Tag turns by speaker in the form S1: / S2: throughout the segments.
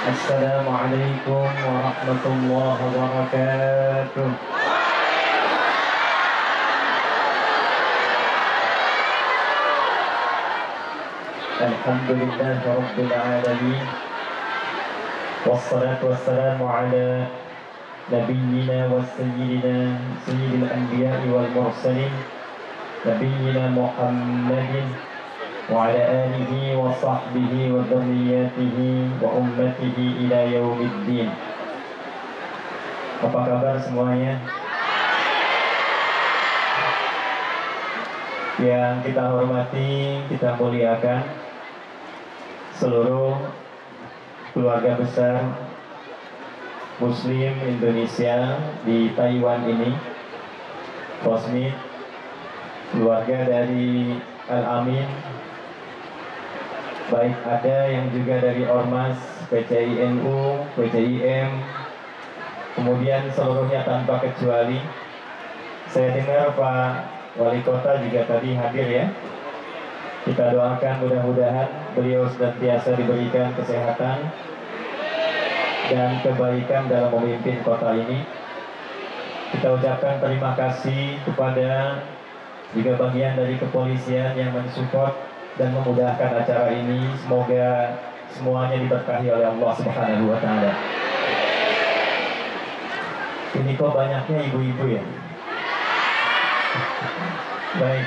S1: Assalamualaikum warahmatullahi wabarakatuh. Alhamdulillah Rabbil Alamin. Wassalatu wassalamu ala nabiyyina wa sayyidina sayyidil anbiya'i wal mursalin nabiyyina Muhammadin wa ala alihi wa sahbihi wa dhurriyyatihi wa ummatihi ila yaumiddin. Apa kabar semuanya? Yang kita hormati, kita muliakan seluruh keluarga besar Muslim Indonesia di Taiwan ini, Rosmi, keluarga dari Al-Amin, baik ada yang juga dari Ormas, PCINU, PCIM, kemudian seluruhnya tanpa kecuali. Saya dengar Pak Wali Kota juga tadi hadir ya. Kita doakan mudah-mudahan beliau senantiasa diberikan kesehatan dan kebaikan dalam memimpin kota ini. Kita ucapkan terima kasih kepada juga bagian dari kepolisian yang mensupport dan memudahkan acara ini. Semoga semuanya diberkahi oleh Allah Subhanahu wa Ta'ala. Ini kok banyaknya ibu-ibu ya? Baik,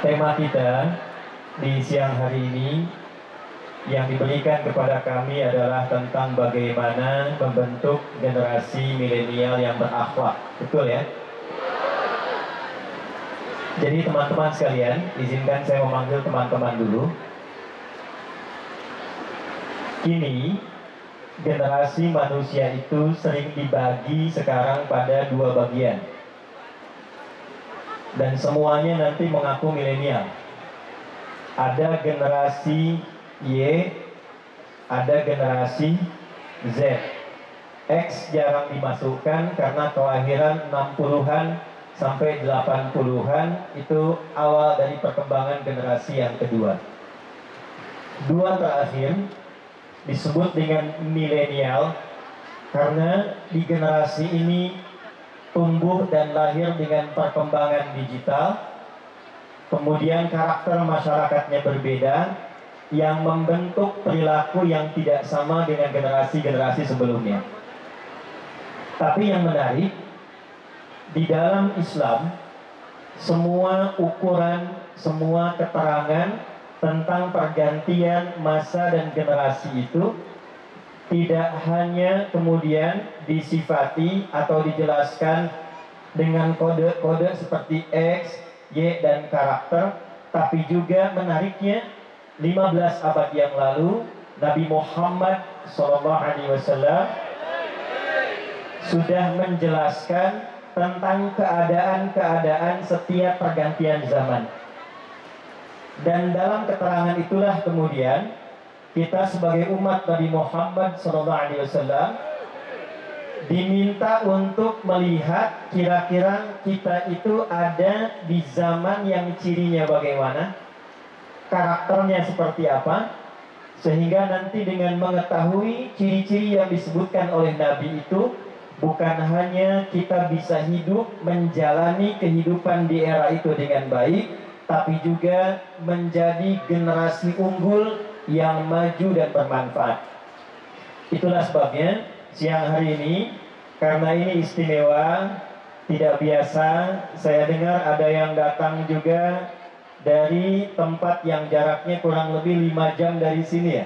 S1: tema kita di siang hari ini yang diberikan kepada kami adalah tentang bagaimana membentuk generasi milenial yang berakhlak. Betul ya? Jadi teman-teman sekalian, izinkan saya memanggil teman-teman dulu. Kini generasi manusia itu sering dibagi sekarang pada dua bagian. Dan semuanya nanti mengaku milenial. Ada generasi Y, ada generasi Z. X jarang dimasukkan karena kelahiran 60-an sampai 80-an itu awal dari perkembangan generasi yang kedua. Dua terakhir disebut dengan milenial karena di generasi ini tumbuh dan lahir dengan perkembangan digital, kemudian karakter masyarakatnya berbeda, yang membentuk perilaku yang tidak sama dengan generasi-generasi sebelumnya. Tapi yang menarik, di dalam Islam, semua ukuran, semua keterangan tentang pergantian masa dan generasi itu tidak hanya kemudian disifati atau dijelaskan dengan kode-kode seperti X, Y, dan karakter, tapi juga menariknya 15 abad yang lalu Nabi Muhammad SAW sudah menjelaskan tentang keadaan-keadaan setiap pergantian zaman. Dan dalam keterangan itulah kemudian kita sebagai umat Nabi Muhammad SAW diminta untuk melihat kira-kira kita itu ada di zaman yang cirinya bagaimana, karakternya seperti apa, sehingga nanti dengan mengetahui ciri-ciri yang disebutkan oleh Nabi itu, bukan hanya kita bisa hidup menjalani kehidupan di era itu dengan baik, tapi juga menjadi generasi unggul yang maju dan bermanfaat. Itulah sebabnya siang hari ini, karena ini istimewa, tidak biasa, saya dengar ada yang datang juga dari tempat yang jaraknya kurang lebih 5 jam dari sini ya.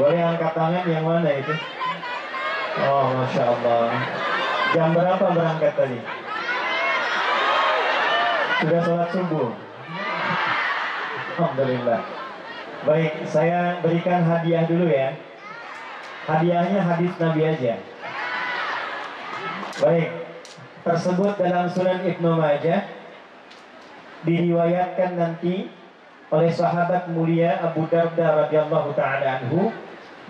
S1: Boleh angkat tangan, yang mana itu? Oh, Masya Allah. Jam berapa berangkat tadi? Sudah sholat subuh? Alhamdulillah. Baik, saya berikan hadiah dulu ya. Hadiahnya hadis Nabi aja. Baik, tersebut dalam Sunan Ibnu Majah, diriwayatkan nanti oleh sahabat mulia Abu Darda radhiyallahu taala anhu,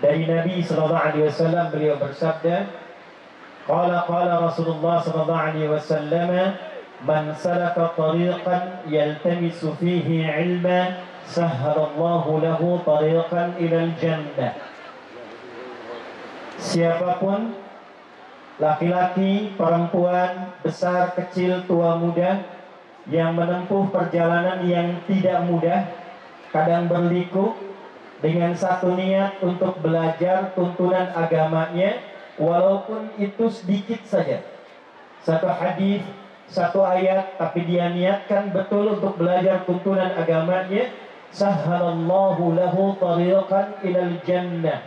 S1: dari Nabi sallallahu alaihi wasallam, beliau bersabda, qala Rasulullah sallallahu alaihi wasallam, man salaka tariqan yaltamisu fihi ilma sahhalallahu lahu tariqan ilal jannah. Siapapun, laki-laki, perempuan, besar, kecil, tua, muda, yang menempuh perjalanan yang tidak mudah, kadang berliku, dengan satu niat untuk belajar tuntunan agamanya, walaupun itu sedikit saja, satu hadis, satu ayat, tapi dia niatkan betul untuk belajar tuntunan agamanya, sahhalallahu lahu tariqan ilal jannah.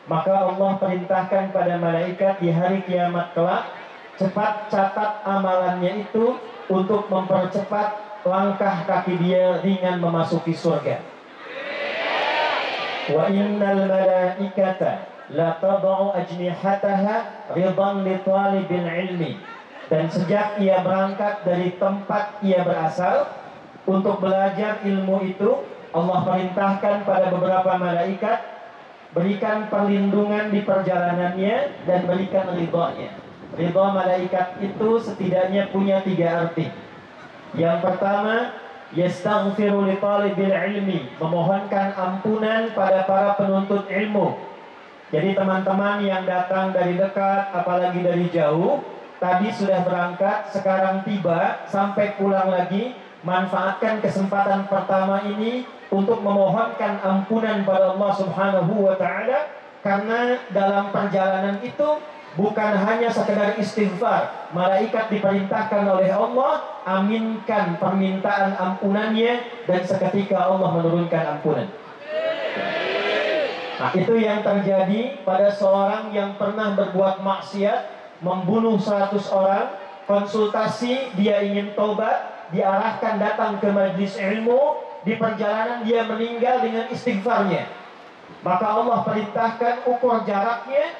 S1: Maka Allah perintahkan pada malaikat di hari kiamat kelak, cepat catat amalannya itu untuk mempercepat langkah kaki dia dengan memasuki surga. Wa innal malaikata la tad'u ajnihataha ridan li talibil ilmi. Dan sejak ia berangkat dari tempat ia berasal untuk belajar ilmu itu, Allah perintahkan pada beberapa malaikat, berikan perlindungan di perjalanannya dan berikan ridhonya. Ridho malaikat itu setidaknya punya 3 arti. Yang pertama, yastaghfiru li talibil ilmi, memohonkan ampunan pada para penuntut ilmu. Jadi teman-teman yang datang dari dekat, apalagi dari jauh, tadi sudah berangkat, sekarang tiba, sampai pulang lagi, manfaatkan kesempatan pertama ini untuk memohonkan ampunan pada Allah Subhanahu wa ta'ala, karena dalam perjalanan itu bukan hanya sekedar istighfar. Malaikat diperintahkan oleh Allah, aminkan permintaan ampunannya, dan seketika Allah menurunkan ampunan. Nah, itu yang terjadi pada seorang yang pernah berbuat maksiat, membunuh 100 orang, konsultasi, dia ingin tobat, diarahkan datang ke majlis ilmu. Di perjalanan dia meninggal dengan istighfarnya. Maka Allah perintahkan ukur jaraknya,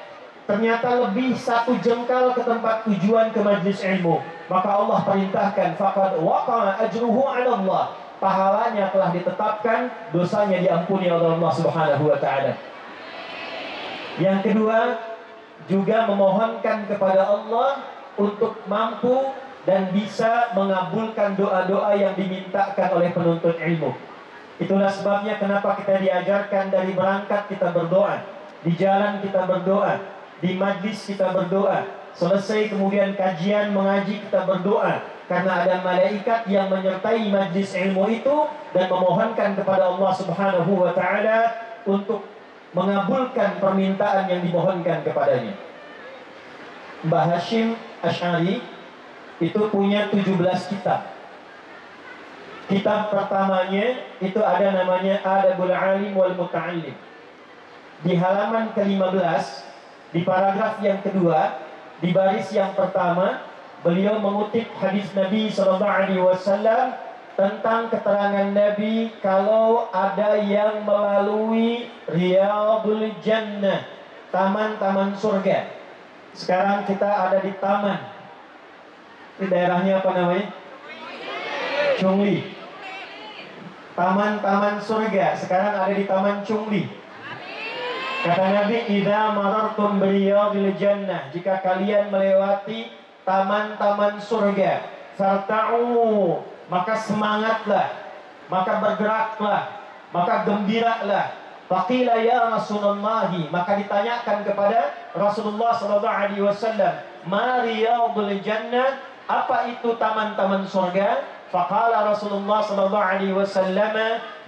S1: ternyata lebih 1 jengkal ke tempat tujuan ke majlis ilmu. Maka Allah perintahkan, faqad waqa'a ajruhu 'ala Allah. Pahalanya telah ditetapkan, dosanya diampuni oleh Allah Subhanahu wa ta'ala. Yang kedua, juga memohonkan kepada Allah untuk mampu dan bisa mengabulkan doa-doa yang dimintakan oleh penuntut ilmu. Itulah sebabnya kenapa kita diajarkan dari berangkat kita berdoa, di jalan kita berdoa, di majlis kita berdoa, selesai kemudian kajian mengaji kita berdoa, karena ada malaikat yang menyertai majlis ilmu itu dan memohonkan kepada Allah Subhanahu wa ta'ala untuk mengabulkan permintaan yang dimohonkan kepadanya. Mbah Hashim Asy'ari itu punya 17 kitab. Kitab pertamanya itu ada namanya Adabul Alim wal Muta'allim. Di halaman ke-15, di paragraf yang kedua, di baris yang pertama, beliau mengutip hadis Nabi SAW tentang keterangan Nabi kalau ada yang melalui Riyadul Jannah, taman-taman surga. Sekarang kita ada di taman. Ini daerahnya apa namanya? Chungli. Taman-taman surga. Sekarang ada di Taman Chungli. Kata Nabi, idza marartum biriyadil jannah, jika kalian melewati taman-taman surga, farta'u, maka semangatlah, maka bergeraklah, maka gembiralah. Faqila ya Rasulullah, maka ditanyakan kepada Rasulullah SAW, ma riyadul jannah, apa itu taman-taman surga? Faqala Rasulullah SAW,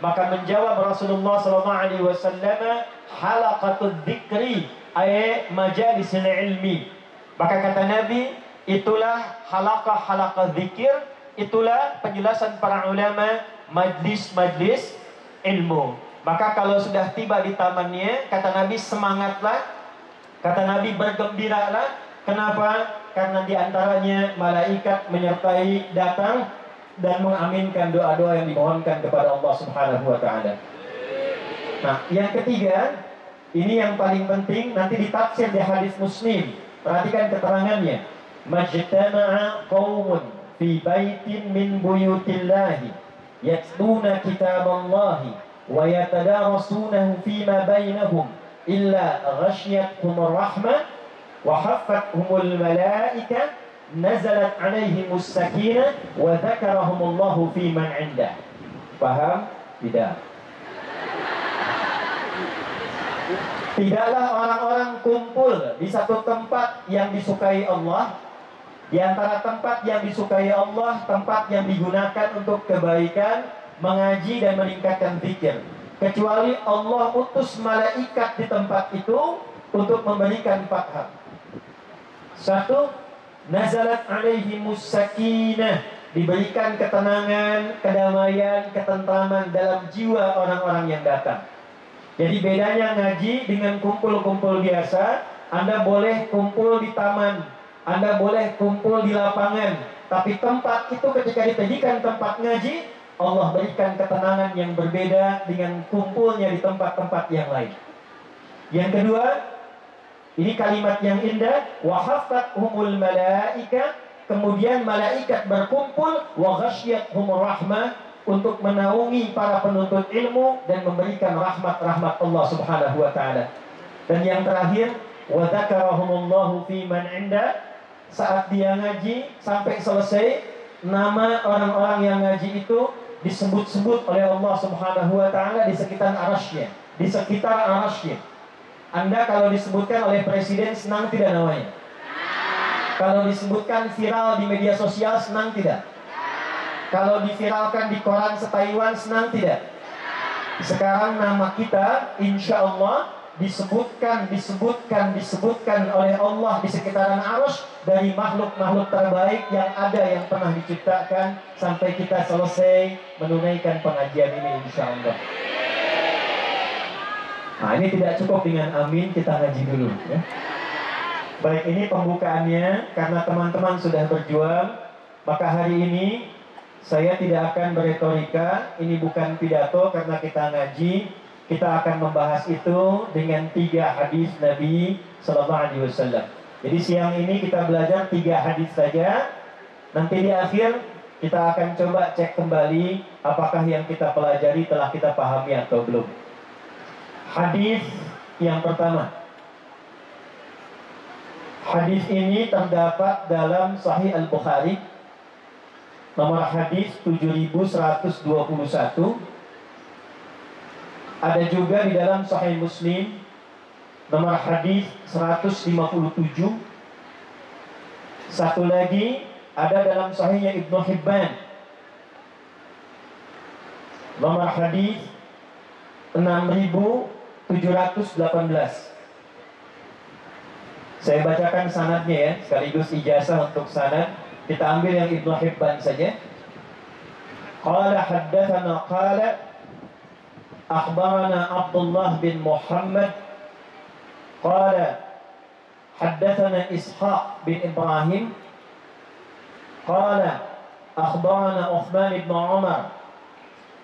S1: maka menjawab Rasulullah SAW, halaqatul dzikri, ay majalisil ilmi. Maka kata Nabi, itulah halaqah zikir, itulah penjelasan para ulama, majlis-majlis ilmu. Maka kalau sudah tiba di tamannya, kata Nabi, semangatlah, kata Nabi, bergembiralah. Kenapa? Karena diantaranya malaikat menyertai datang dan mengaminkan doa-doa yang dimohonkan kepada Allah Subhanahu wa ta'ala. Nah, yang ketiga, ini yang paling penting, nanti ditafsir di hadis Muslim. Perhatikan keterangannya. Majtama'a qaumun fi baitin min buyutillahi yatluna kitaballahi wa yatadarasunahu fima bainahum illa ghashiyatuhumur rahmah wa haffathumul malaikah nazalat alaihimus sakinah wa dzakarahumullahu fi man 'indah. Paham? Tidak. Tidaklah orang-orang kumpul di satu tempat yang disukai Allah. Di antara tempat yang disukai Allah, tempat yang digunakan untuk kebaikan, mengaji dan meningkatkan zikir. Kecuali Allah utus malaikat di tempat itu untuk memberikan 4 hal. 1. Nazalat alaihimus sakinah, diberikan ketenangan, kedamaian, ketentraman dalam jiwa orang-orang yang datang. Jadi bedanya ngaji dengan kumpul-kumpul biasa. Anda boleh kumpul di taman, Anda boleh kumpul di lapangan, tapi tempat itu ketika dijadikan tempat ngaji, Allah berikan ketenangan yang berbeda dengan kumpulnya di tempat-tempat yang lain. Yang kedua, ini kalimat yang indah, wa haffathumul malaika, kemudian malaikat berkumpul, wa ghasyiyatuhumur rahmah, untuk menaungi para penuntut ilmu dan memberikan rahmat-rahmat Allah Subhanahu wa taala. Dan yang terakhir, wa dzakarahumullahu fi man 'inda, saat dia ngaji sampai selesai, nama orang-orang yang ngaji itu disebut-sebut oleh Allah Subhanahu wa taala di sekitar arasy-Nya, di sekitar arasy-Nya. Anda kalau disebutkan oleh presiden senang tidak namanya? Kalau disebutkan viral di media sosial senang tidak? Kalau diviralkan di koran se-Taiwan senang tidak? Sekarang nama kita insya Allah disebutkan oleh Allah di sekitaran arus dari makhluk-makhluk terbaik yang ada yang pernah diciptakan sampai kita selesai menunaikan pengajian ini insya Allah. Nah, ini tidak cukup dengan amin, kita ngaji dulu ya. Baik, ini pembukaannya. Karena teman-teman sudah berjuang, maka hari ini saya tidak akan beretorika. Ini bukan pidato karena kita ngaji. Kita akan membahas itu dengan 3 hadis Nabi Sallallahu Alaihi Wasallam. Jadi siang ini kita belajar 3 hadis saja. Nanti di akhir kita akan coba cek kembali apakah yang kita pelajari telah kita pahami atau belum. Hadis yang pertama. Hadis ini terdapat dalam Sahih Al-Bukhari. Nomor hadis 7121. Ada juga di dalam Sahih Muslim nomor hadis 157. Satu lagi ada dalam Sahihnya Ibnu Hibban nomor hadis 6718. Saya bacakan sanadnya ya, sekaligus ijazah untuk sanad. Kita ambil yang Ibnu Hibban saja. Qala haddatsana qala akhbarana Abdullah bin Muhammad qala haddatsana Ishaq bin Ibrahim qala akhbarana Uthman bin Umar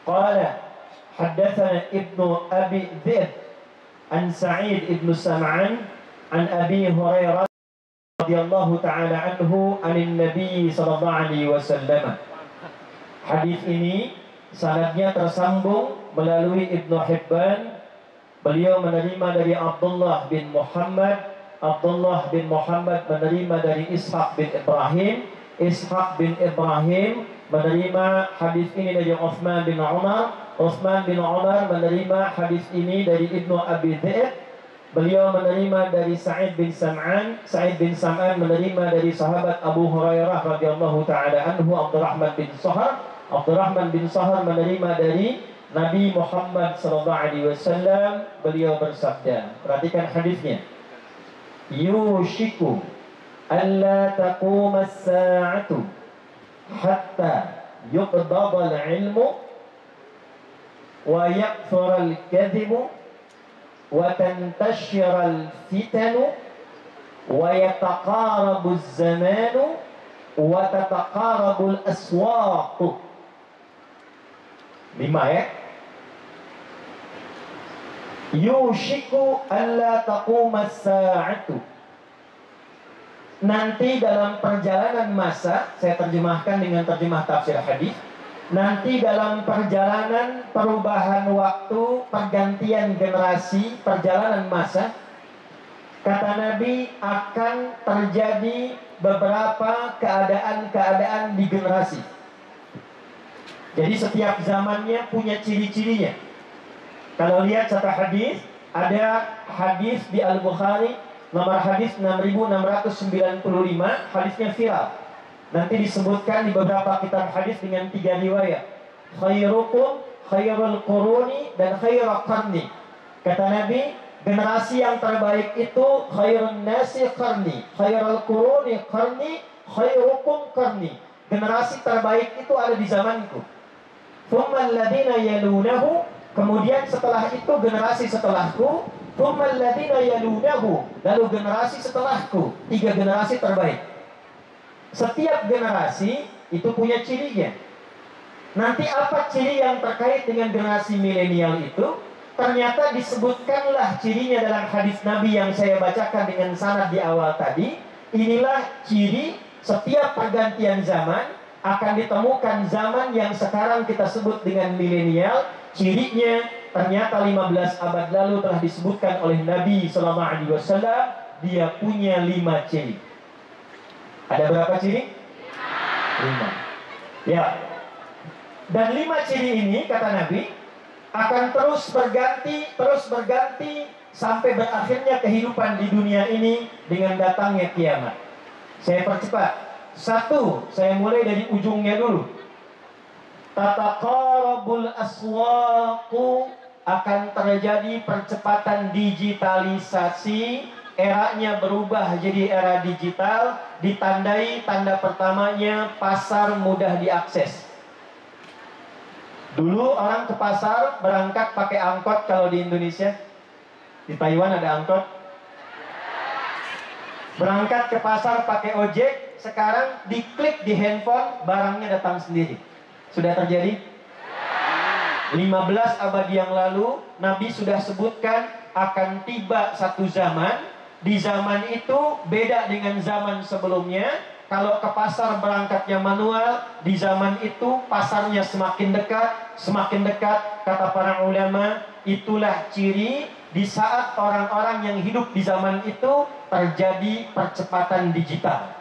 S1: qala haddatsana Ibnu Abi Dzib an Sa'id ibn Sam'an an Abi Hurairah radhiyallahu ta'ala anhu anin Nabi sallallahu alaihi wasallam. Hadis ini sanadnya tersambung melalui Ibnu Hibban. Beliau menerima dari Abdullah bin Muhammad. Abdullah bin Muhammad menerima dari Ishaq bin Ibrahim. Ishaq bin Ibrahim menerima hadis ini dari Uthman bin Umar. Uthman bin Umar menerima hadis ini dari Ibnu Abi Dzib. Beliau menerima dari Sa'id bin Sam'an. Sa'id bin Sam'an menerima dari sahabat Abu Hurairah radhiyallahu ta'ala anhu Abdurrahman bin Sahar. Abdurrahman bin Sahar menerima dari Nabi Muhammad sallallahu alaihi wasallam. Beliau bersabda, perhatikan hadisnya. Yushiku alla taquma as-sa'atu hatta yuqdada al-ilmu wa yakthura al-kadhibu wa tantashira al-fitanu wa yataqarabu az-zamanu wa tataqarabu al-aswaq. 5 ya. Yushiku alla taquma as-sa'atu. Nanti dalam perjalanan masa, saya terjemahkan dengan terjemah tafsir hadis. Nanti dalam perjalanan perubahan waktu, pergantian generasi, perjalanan masa, kata Nabi akan terjadi beberapa keadaan-keadaan di generasi. Jadi setiap zamannya punya ciri-cirinya. Kalau lihat kata hadis, Ada hadis di Al-Bukhari, nomor hadis 6695, hadisnya viral. Nanti disebutkan di beberapa kitab hadis dengan 3 riwayat. Khairukum khairul quruni dan khairul qarni. Kata Nabi, generasi yang terbaik itu khairun nasi qarni, khairul quruni qarni, khairukum qarni. Generasi terbaik itu ada di zamanku. Tsummal ladzina yalunahu, kemudian setelah itu generasi setelahku. Tsummal ladzina yalunahu, lalu generasi setelahku. 3 generasi terbaik. Setiap generasi itu punya cirinya. Nanti apa ciri yang terkait dengan generasi milenial itu? Ternyata disebutkanlah cirinya dalam hadis Nabi yang saya bacakan dengan sanad di awal tadi. Inilah ciri setiap pergantian zaman akan ditemukan zaman yang sekarang kita sebut dengan milenial. Cirinya ternyata 15 abad lalu telah disebutkan oleh Nabi SAW. Dia punya 5 ciri. Ada berapa ciri? 5. Ya. Dan 5 ciri ini kata Nabi akan terus berganti sampai berakhirnya kehidupan di dunia ini dengan datangnya kiamat. Saya percepat. 1, saya mulai dari ujungnya dulu. Tataqarabul aswaqu, akan terjadi percepatan digitalisasi. Eranya berubah jadi era digital. Ditandai tanda pertamanya pasar mudah diakses. Dulu orang ke pasar berangkat pakai angkot kalau di Indonesia. Di Taiwan ada angkot. Berangkat ke pasar pakai ojek. Sekarang diklik di handphone, barangnya datang sendiri. Sudah terjadi? 15 abad yang lalu Nabi sudah sebutkan akan tiba satu zaman. Di zaman itu beda dengan zaman sebelumnya. Kalau ke pasar berangkatnya manual, di zaman itu pasarnya semakin dekat. Semakin dekat, kata para ulama, itulah ciri di saat orang-orang yang hidup di zaman itu terjadi percepatan digital.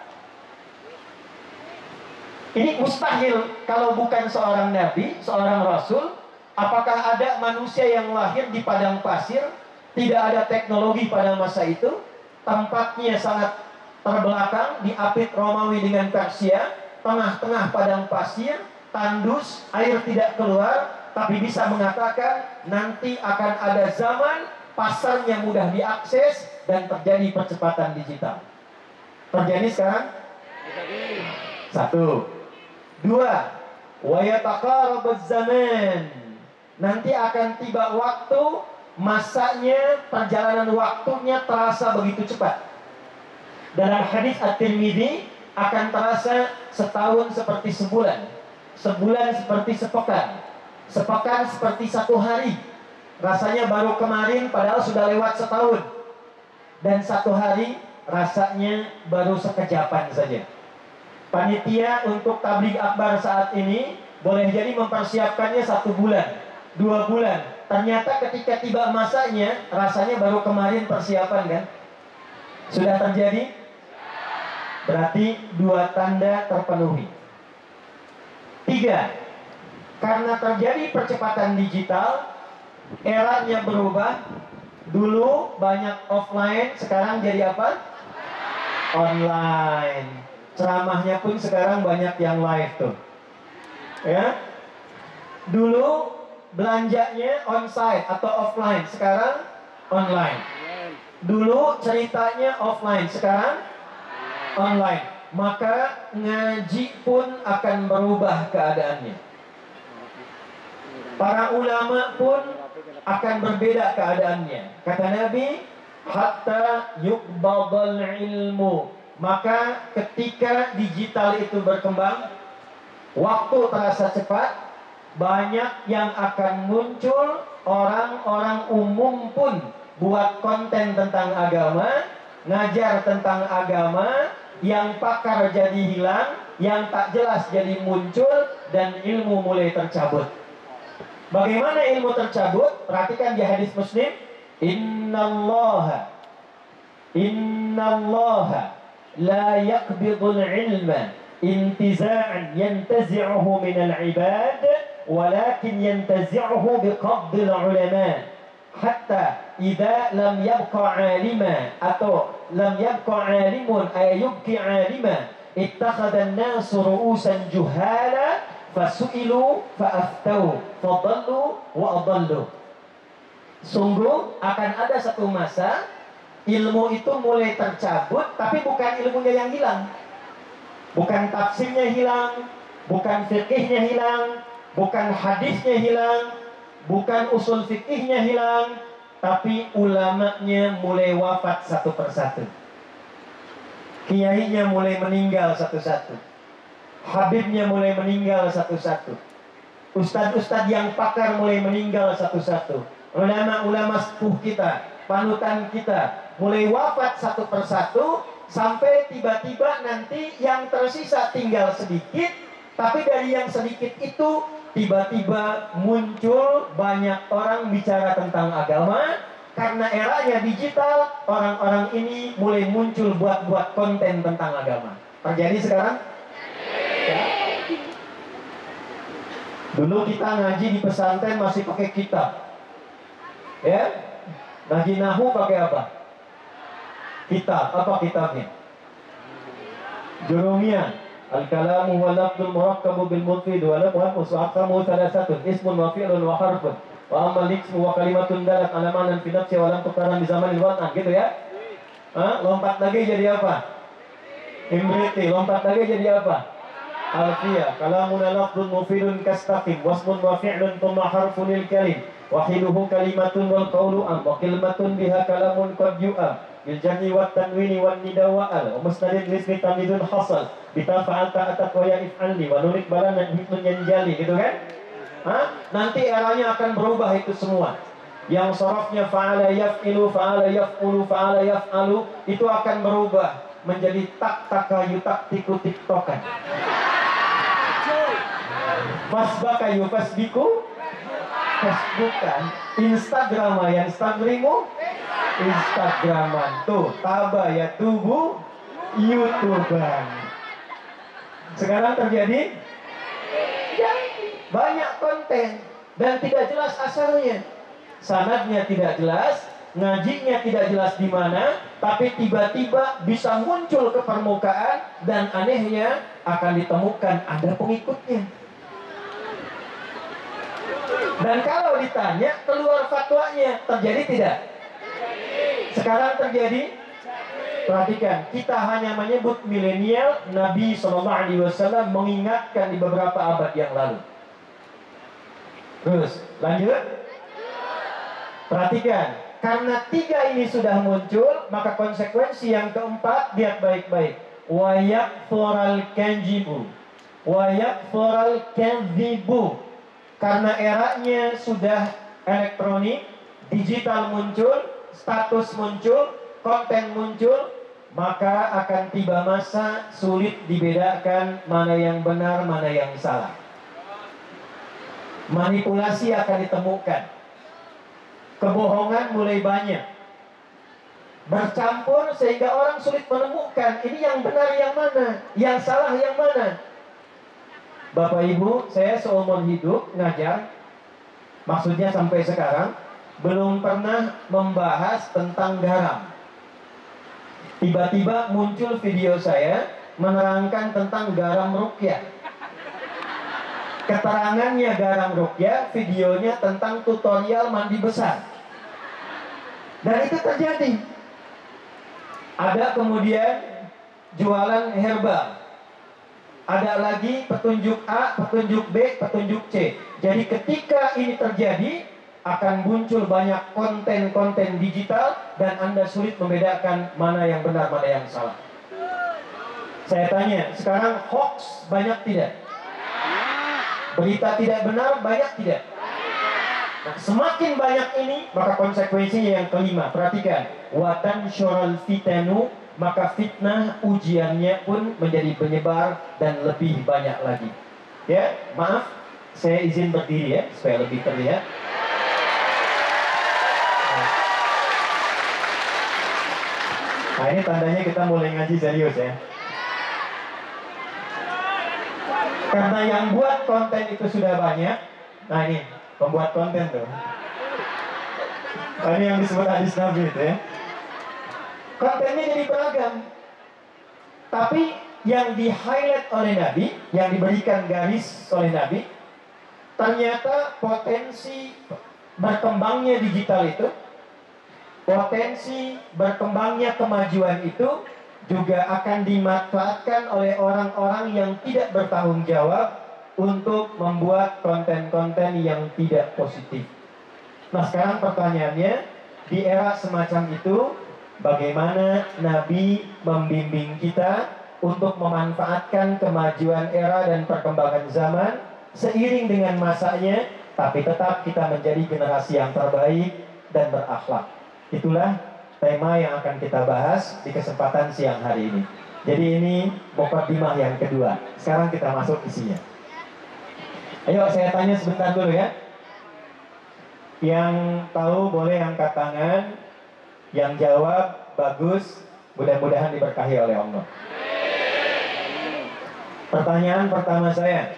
S1: Ini mustahil kalau bukan seorang nabi, seorang rasul. Apakah ada manusia yang lahir di padang pasir? Tidak ada teknologi pada masa itu. Tempatnya sangat terbelakang, diapit Romawi dengan Persia. Tengah-tengah padang pasir, tandus, air tidak keluar. Tapi bisa mengatakan nanti akan ada zaman pasarnya mudah diakses dan terjadi percepatan digital. Terjadi sekarang? 1. 2, wa yataqarabuz zaman. Nanti akan tiba waktu, masanya, perjalanan waktunya terasa begitu cepat. Dalam hadis At-Tirmidzi akan terasa setahun seperti sebulan, sebulan seperti sepekan, sepekan seperti 1 hari. Rasanya baru kemarin padahal sudah lewat setahun. Dan 1 hari rasanya baru sekejapan saja. Panitia untuk tabligh akbar saat ini boleh jadi mempersiapkannya 1 bulan, 2 bulan. Ternyata ketika tiba masanya, rasanya baru kemarin persiapan kan? Sudah terjadi? Berarti 2 tanda terpenuhi. 3, karena terjadi percepatan digital, eranya berubah. Dulu banyak offline, sekarang jadi apa? Online. Ceramahnya pun sekarang banyak yang live tuh. Ya. Dulu belanjanya onsite atau offline, sekarang online. Dulu ceritanya offline, sekarang online. Maka ngaji pun akan berubah keadaannya. Para ulama pun akan berbeda keadaannya. Kata Nabi, hatta yuqbadal ilmu. Maka ketika digital itu berkembang, waktu terasa cepat, banyak yang akan muncul. Orang-orang umum pun buat konten tentang agama, ngajar tentang agama. Yang pakar jadi hilang, yang tak jelas jadi muncul, dan ilmu mulai tercabut. Bagaimana ilmu tercabut? Perhatikan di hadis Muslim. Innallaha la yaqbidul ilma intiza'an yantazi'uhu minal ibad, walakin yantazi'uhu biqabdil ulama, hatta idza lam yabqa 'alima atau lam yabqa 'alimun ay yubqi 'alima ittakhadha an-nasu ru'usan juhala fasu'ilu fa'aftau fadallu wa adallu. Sungguh akan ada satu masa ilmu itu mulai tercabut, tapi bukan ilmunya yang hilang, bukan tafsirnya hilang, bukan fikihnya hilang, bukan hadisnya hilang, bukan usul fikihnya hilang, tapi ulamanya mulai wafat satu persatu, kiainya mulai meninggal satu-satu, habibnya mulai meninggal satu-satu, ustadz-ustadz yang pakar mulai meninggal satu-satu, ulama-ulama sepuh kita, panutan kita mulai wafat satu persatu, sampai tiba-tiba nanti yang tersisa tinggal sedikit. Tapi dari yang sedikit itu tiba-tiba muncul banyak orang bicara tentang agama. Karena eranya digital, orang-orang ini mulai muncul buat-buat konten tentang agama. Terjadi sekarang? Ya. Dulu kita ngaji di pesantren masih pakai kitab, ya. Ngaji nahu pakai apa? Kitab. Apa kitabnya? Jurumiyah. Al-kalamu wa lafdul murakkabu bil mufid wa lam wa musaqqamu thalathatun ismun wa fi'lun wa harfun wa amma al-ismu wa kalimatun dalat ala ma'nan fi nafsi wa lam tuqaran bi zamanil wad'an, gitu ya. Lompat lagi jadi apa? Imriti. Lompat lagi jadi apa? Alfiyah. Kalamun lafdun mufidun kastaqim wasmun wa fi'lun thumma harfun lil kalim wahiduhu kalimatun wal qawlu am wa kalimatun biha kalamun qad yu'am bil jam'i wat tanwini wan nida wa al wa musnadin lismi tamidun hasal bitafa'al ta'atat wa ya'if'alni wa nurik balana hikmun yanjali, gitu kan? Nanti eranya akan berubah itu semua. Yang sorofnya fa'ala yaf'ilu, fa'ala yaf'ulu, fa'ala yaf'alu, itu akan berubah menjadi tak-taka yutaktiku tiktokan, fasbaka yufasbiku Facebookan, Instagram ya Instagrimu, Instagraman tuh, taba ya tubuh, YouTuber. Sekarang terjadi ya, banyak konten dan tidak jelas asalnya, sanadnya tidak jelas, ngajinya tidak jelas di mana, tapi tiba-tiba bisa muncul ke permukaan dan anehnya akan ditemukan ada pengikutnya. Dan kalau ditanya keluar fatwanya, terjadi tidak? Sekarang terjadi. Perhatikan, kita hanya menyebut milenial. Nabi SAW mengingatkan di beberapa abad yang lalu. Terus lanjut. Perhatikan, karena tiga ini sudah muncul, maka konsekuensi yang keempat, lihat baik-baik. Wayak floral kanjibu, wayak floral kanzibu. Karena eranya sudah elektronik, digital muncul, status muncul, konten muncul, maka akan tiba masa sulit dibedakan mana yang benar, mana yang salah. Manipulasi akan ditemukan. Kebohongan mulai banyak. Bercampur sehingga orang sulit menemukan ini yang benar yang mana, yang salah yang mana. Bapak Ibu, saya seumur hidup ngajar, maksudnya sampai sekarang belum pernah membahas tentang garam. Tiba-tiba muncul video saya menerangkan tentang garam ruqyah. Keterangannya garam ruqyah, videonya tentang tutorial mandi besar. Dan itu terjadi. Ada kemudian jualan herbal. Ada lagi petunjuk A, petunjuk B, petunjuk C. Jadi ketika ini terjadi, akan muncul banyak konten-konten digital dan Anda sulit membedakan mana yang benar, mana yang salah. Saya tanya, sekarang hoax banyak tidak? Berita tidak benar banyak tidak? Nah, semakin banyak ini, maka konsekuensinya yang kelima. Perhatikan, watan syural fitanu, maka fitnah ujiannya pun menjadi penyebar dan lebih banyak lagi. Ya, maaf, saya izin berdiri ya supaya lebih terlihat. Nah, ini tandanya kita mulai ngaji serius ya. Karena yang buat konten itu sudah banyak. Nah ini pembuat konten tuh. Ini yang disebut hadis Nabi itu ya. Kontennya jadi beragam. Tapi yang di-highlight oleh Nabi, yang diberikan garis oleh Nabi, ternyata potensi berkembangnya digital itu, potensi berkembangnya kemajuan itu juga akan dimanfaatkan oleh orang-orang yang tidak bertanggung jawab untuk membuat konten-konten yang tidak positif. Nah, sekarang pertanyaannya, di era semacam itu, bagaimana Nabi membimbing kita untuk memanfaatkan kemajuan era dan perkembangan zaman seiring dengan masanya, tapi tetap kita menjadi generasi yang terbaik dan berakhlak. Itulah tema yang akan kita bahas di kesempatan siang hari ini. Jadi ini mukadimah yang kedua. Sekarang kita masuk isinya. Ayo saya tanya sebentar dulu ya. Yang tahu boleh angkat tangan. Yang jawab bagus. Mudah-mudahan diberkahi oleh Allah. Pertanyaan pertama saya,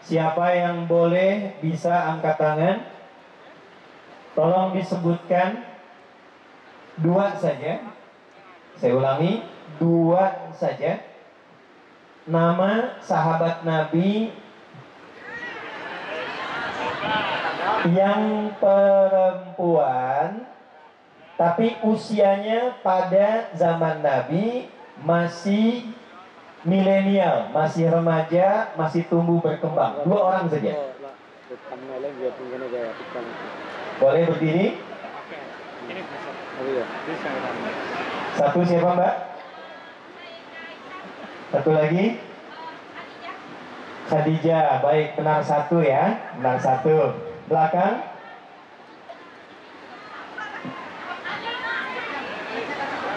S1: siapa yang boleh bisa angkat tangan? Tolong disebutkan 2 saja. Saya ulangi, 2 saja. Nama sahabat Nabi yang perempuan, tapi usianya pada zaman Nabi masih milenial, masih remaja, masih tumbuh berkembang. 2 orang saja. Boleh berdiri? Satu siapa Mbak? Satu lagi? Khadijah. Baik, benar 1 ya. Benar 1. Belakang?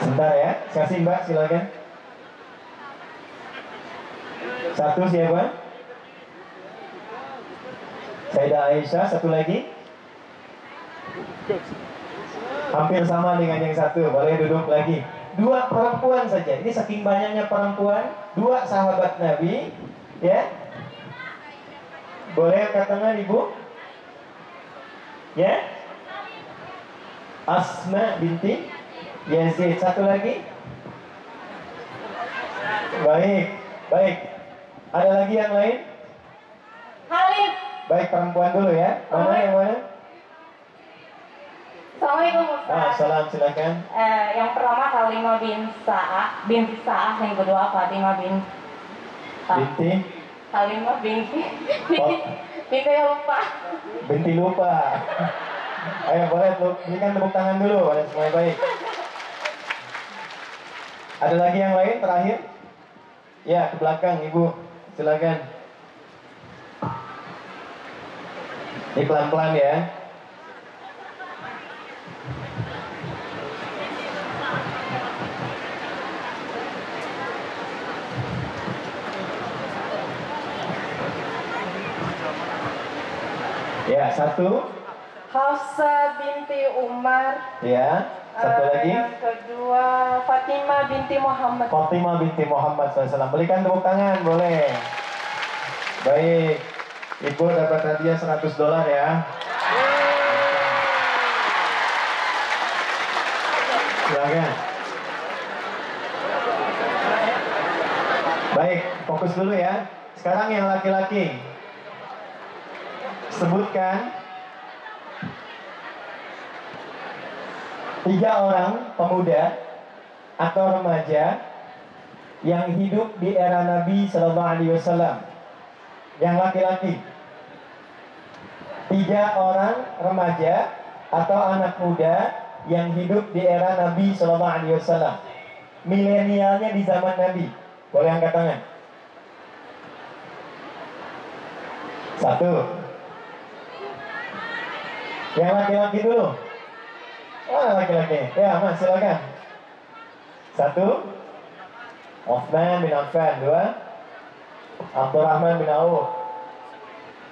S1: Sebentar ya. Kasih Mbak, silakan. 1 siapa? Sayyidah Aisyah. 1 lagi? Hampir sama dengan yang 1. Boleh duduk lagi. 2 perempuan saja. Ini saking banyaknya perempuan. 2 sahabat Nabi. Ya. Boleh angkat tangan Ibu? Ya. Asma binti Yazid. 1 lagi? Baik. Baik. Ada lagi yang lain?
S2: Halid.
S1: Baik, perempuan dulu ya. Mana yang mana?
S2: Assalamualaikum Ustaz.
S1: Salam, silakan.
S2: Yang pertama Halimah binti Sa'ah, yang kedua Fatimah
S1: Binti?
S2: Halimah binti lupa.
S1: Binti lupa. Ayo boleh berikan tepuk tangan dulu. Boleh semuanya baik. Ada lagi yang lain terakhir? Ya, ke belakang Ibu. Silakan. Ini pelan-pelan ya. Ya, 1.
S2: Hafsah binti Umar.
S1: Ya, 1 lagi.
S2: Yang kedua Fatimah binti Muhammad.
S1: Fatimah binti Muhammad SAW. Berikan tepuk tangan, boleh. Baik. Ibu dapat hadiah $100 ya. Silakan. Baik, fokus dulu ya. Sekarang yang laki-laki. Sebutkan 3 orang pemuda atau remaja yang hidup di era Nabi Sallallahu Alaihi Wasallam. Yang laki-laki. 3 orang remaja atau anak muda yang hidup di era Nabi Sallallahu Alaihi Wasallam. Milenialnya di zaman Nabi. Boleh angkat tangan. 1. Yang laki-laki dulu. Laki-laki. Ya, Mas, silakan. 1. Uthman bin Affan. 2. Abdurrahman bin Auf.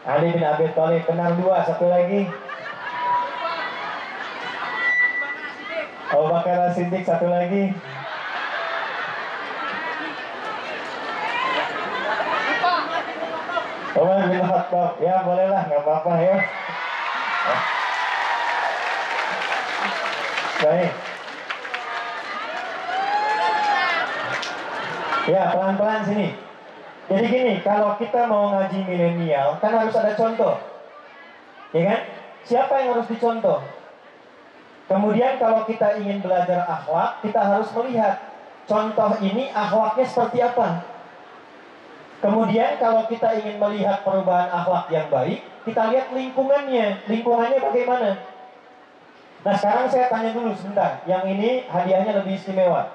S1: Ali bin Abi Thalib. Benar 2. 1 lagi. Abu Bakar As-Siddiq. 1 lagi. Umar bin Khattab. Ya, bolehlah, nggak apa-apa ya. Baik. Ya, pelan-pelan sini. Jadi gini, kalau kita mau ngaji milenial, kan harus ada contoh. Ya kan? Siapa yang harus dicontoh? Kemudian kalau kita ingin belajar akhlak, kita harus melihat contoh ini akhlaknya seperti apa. Kemudian kalau kita ingin melihat perubahan akhlak yang baik, kita lihat lingkungannya. Lingkungannya bagaimana? Nah, sekarang saya tanya dulu sebentar. Yang ini hadiahnya lebih istimewa.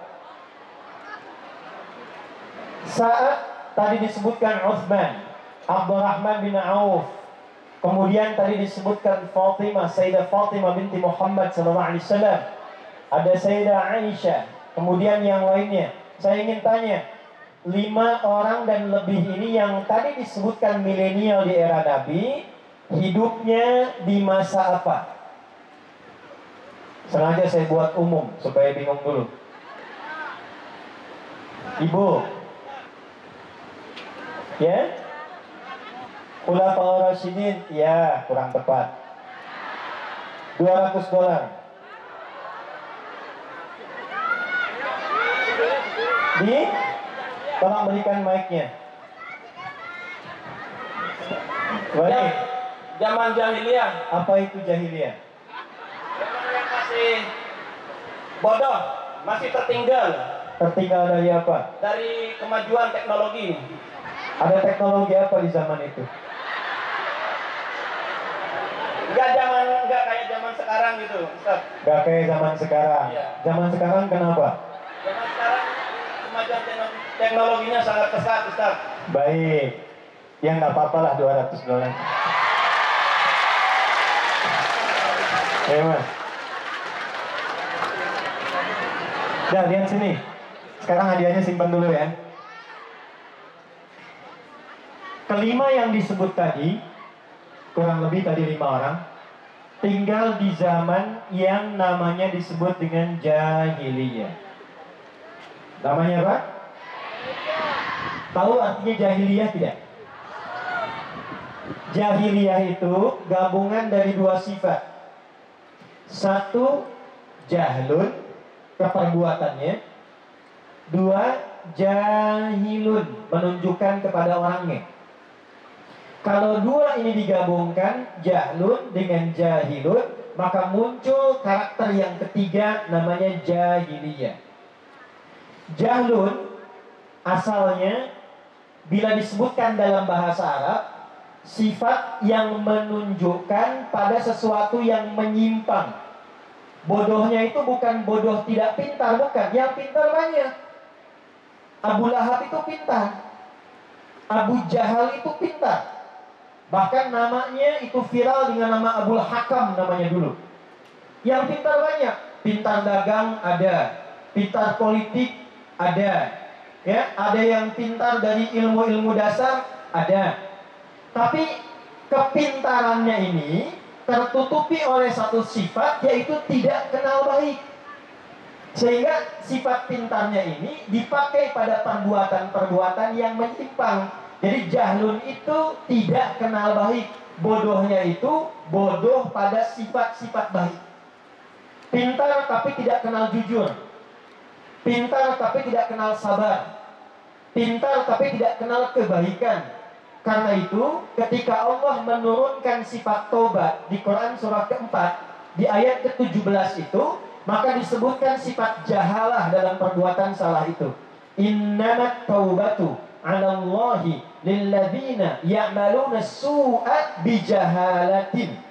S1: Saat tadi disebutkan Utsman, Abdurrahman bin Auf, kemudian tadi disebutkan Fatimah, Sayyidah Fatimah binti Muhammad SAW, ada Sayyidah Aisyah, kemudian yang lainnya. Saya ingin tanya, 5 orang dan lebih ini yang tadi disebutkan milenial di era Nabi, hidupnya di masa apa? Sengaja saya buat umum supaya bingung dulu. Ibu, ya? Khulafaur Rasyidin, ya kurang tepat. $200. Tolong berikan mic-nya. Baik.
S3: Zaman jahiliyah.
S1: Apa itu jahiliyah?
S3: Zaman yang masih bodoh, masih tertinggal.
S1: Tertinggal dari apa?
S3: Dari kemajuan teknologi.
S1: Ada teknologi apa di zaman itu?
S3: Enggak kayak zaman sekarang gitu, Ustaz.
S1: Gak kayak zaman sekarang.
S3: Iya.
S1: Zaman sekarang kenapa?
S3: Zaman sekarang kemajuan teknologinya sangat pesat, Ustaz.
S1: Baik. Ya nggak apa-apa lah $200. Ya mas. Dah lihat sini. Sekarang hadiahnya simpan dulu ya. Kelima yang disebut tadi, kurang lebih tadi 5 orang, tinggal di zaman yang namanya disebut dengan jahiliyah. Namanya apa? Tahu artinya jahiliyah tidak? Jahiliyah itu gabungan dari 2 sifat. 1, jahlun, keperbuatannya. 2, jahilun, menunjukkan kepada orangnya. Kalau 2 ini digabungkan, jahlun dengan jahilun, maka muncul karakter yang ketiga namanya jahiliyah. Jahlun asalnya bila disebutkan dalam bahasa Arab, sifat yang menunjukkan pada sesuatu yang menyimpang. Bodohnya itu bukan bodoh tidak pintar, bukan. Yang pintar banyak. Abu Lahab itu pintar. Abu Jahal itu pintar. Bahkan namanya itu viral dengan nama Abul Hakam namanya dulu. Yang pintar banyak. Pintar dagang ada. Pintar politik ada. Ya, ada yang pintar dari ilmu-ilmu dasar ada. Tapi kepintarannya ini tertutupi oleh satu sifat, yaitu tidak kenal baik. Sehingga sifat pintarnya ini dipakai pada perbuatan-perbuatan yang menyimpang. Jadi jahlun itu tidak kenal baik. Bodohnya itu bodoh pada sifat-sifat baik. Pintar tapi tidak kenal jujur. Pintar tapi tidak kenal sabar. Pintar tapi tidak kenal kebaikan. Karena itu ketika Allah menurunkan sifat taubat di Quran surah keempat, di ayat ke-17 itu, maka disebutkan sifat jahalah dalam perbuatan salah itu. Innamat taubatu 'ala Allahi lilladzina ya'maluna su'a bijahalatin.